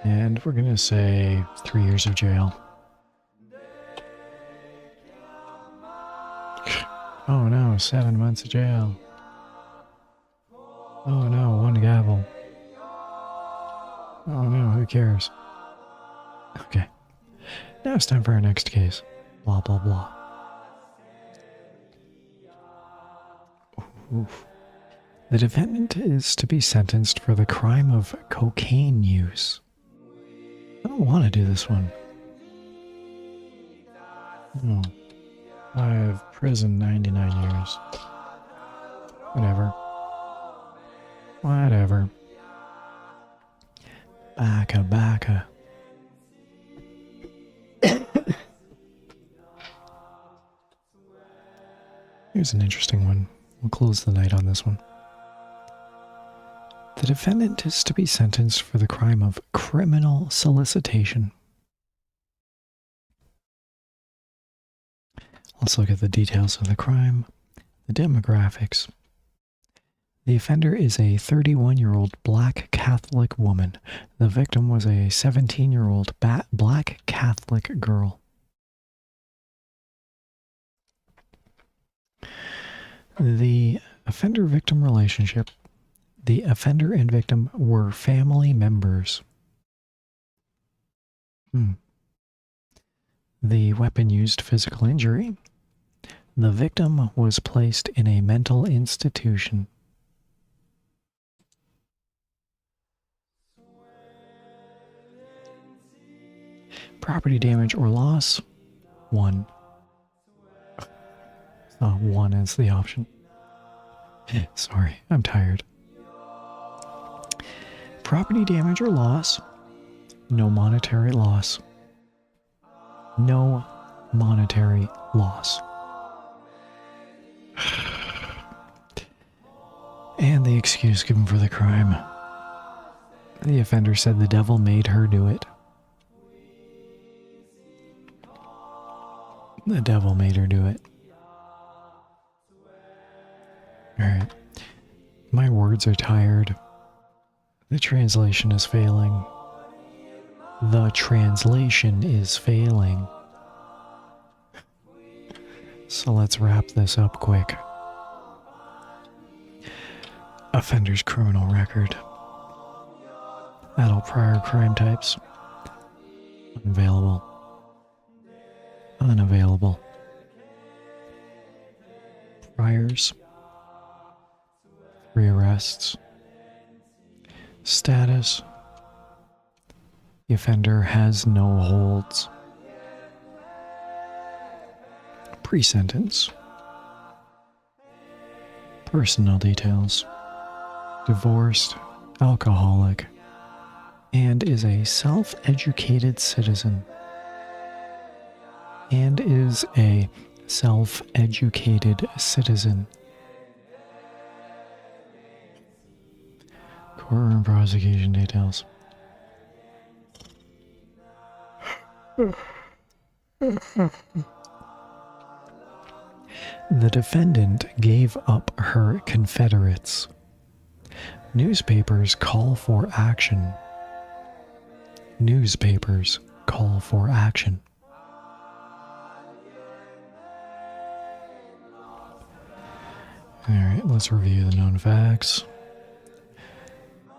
And we're going to say 3 years of jail. Oh no, 7 months of jail. Oh no, 1 gavel. Oh no, who cares? Okay. Now it's time for our next case. Blah, blah, blah. Oof. The defendant is to be sentenced for the crime of cocaine use. I don't want to do this one. No. 5 prison, 99 years. Whatever. Whatever. Backa, backa. Here's an interesting one. We'll close the night on this one. The defendant is to be sentenced for the crime of criminal solicitation. Let's look at the details of the crime, the demographics. The offender is a 31-year-old black Catholic woman. The victim was a 17-year-old black Catholic girl. The offender-victim relationship. The offender and victim were family members. The weapon used physical injury. The victim was placed in a mental institution. Property damage or loss. 1. 1 is the option. Sorry, I'm tired. Property damage or loss. No monetary loss. No monetary loss. And the excuse given for the crime. The offender said the devil made her do it. The devil made her do it. Alright. My words are tired. The translation is failing. The translation is failing. So let's wrap this up quick. Offender's criminal record. Adult prior crime types. Unavailable. Unavailable. Priors. 3 arrests. Status. The offender has no holds. Pre-sentence. Personal details. Divorced, alcoholic, and is a self-educated citizen. And is a self-educated citizen. Courtroom prosecution details. The defendant gave up her Confederates. Newspapers call for action. Newspapers call for action. Alright, let's review the known facts.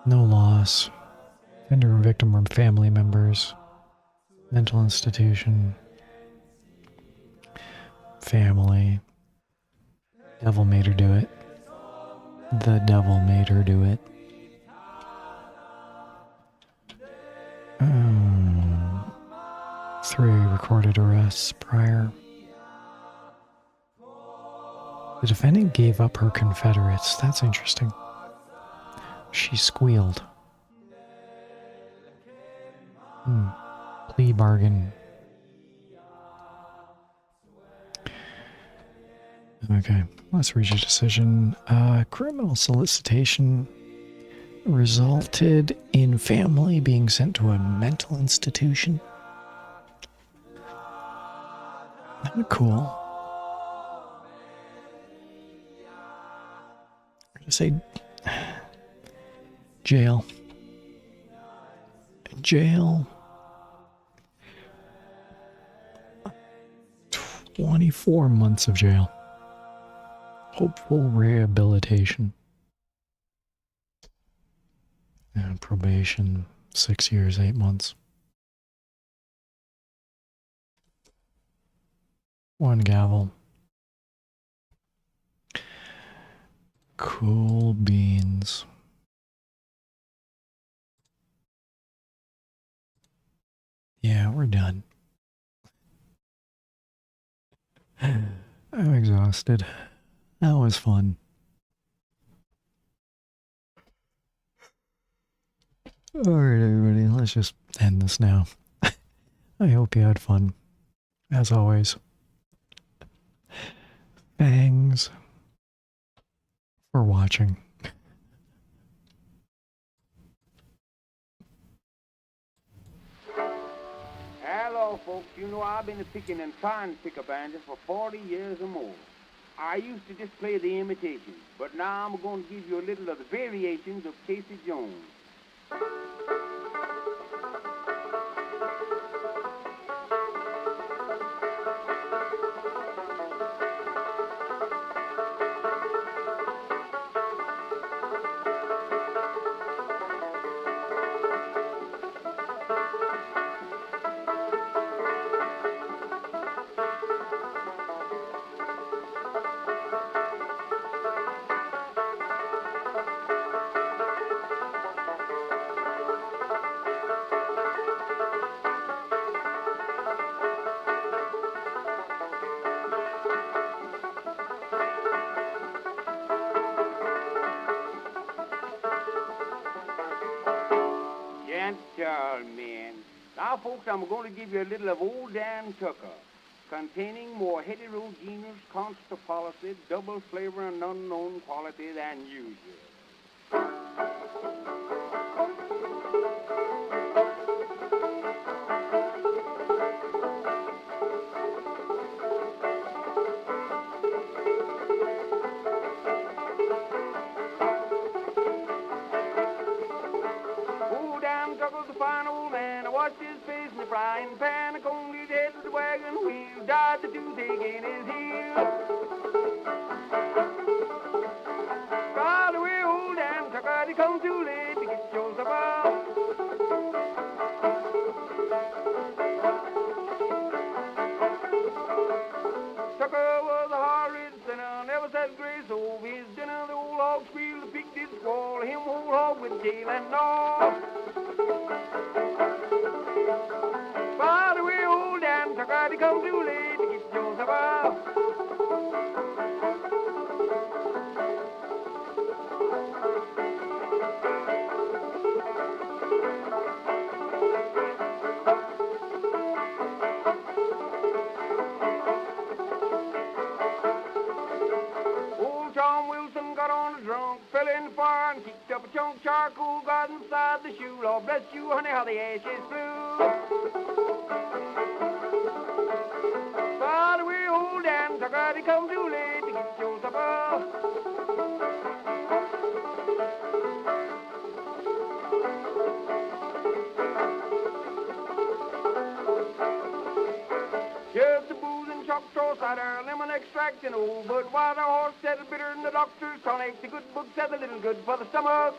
No loss. Offender or victim or family members. Mental institution. Family. Devil made her do it. The devil made her do it. 3 recorded arrests prior. The defendant gave up her Confederates. That's interesting. She squealed. Plea bargain. Okay, let's reach a decision. Criminal solicitation resulted in family being sent to a mental institution. Not cool. I'm gonna say jail. Jail. 24 months of jail. Hopeful rehabilitation. And probation, 6 years, 8 months. 1 gavel. Cool beans. Yeah, we're done. I'm exhausted. That was fun. Alright, everybody, let's just end this now. I hope you had fun. As always. Thanks for watching. Hello, folks. You know, I've been picking and trying to pick up banjos for 40 years or more. I used to just play the imitations, but now I'm going to give you a little of the variations of Casey Jones. Man. Now, folks, I'm going to give you a little of Old Dan Tucker, containing more heterogeneous constitupolity, double flavor, and unknown quality than usual. His frying pan, a cone his head with the wagon wheel, died the toothache in his heel. By the way, old Dan Tucker, he come too late to get your supper. Tucker was a hard-ridden sinner, never said grace over his dinner. The old hog squealed, the pig did squall, him old hog with tail and all. By the way, old Dan Tucker, he come too late to get your supper. Old John Wilson got on a drunk, fell in the fire and kicked up a chunk. Charcoal got inside the shoe. Lord bless you, honey, how the ashes flew. By the way, old Dan Tucker, he come too late to get your supper. Sheriff the booze and doctor cider, lemon extract, and old Budweiser horse said bitter than the doctor's tonic. The good book said a little good for the stomach.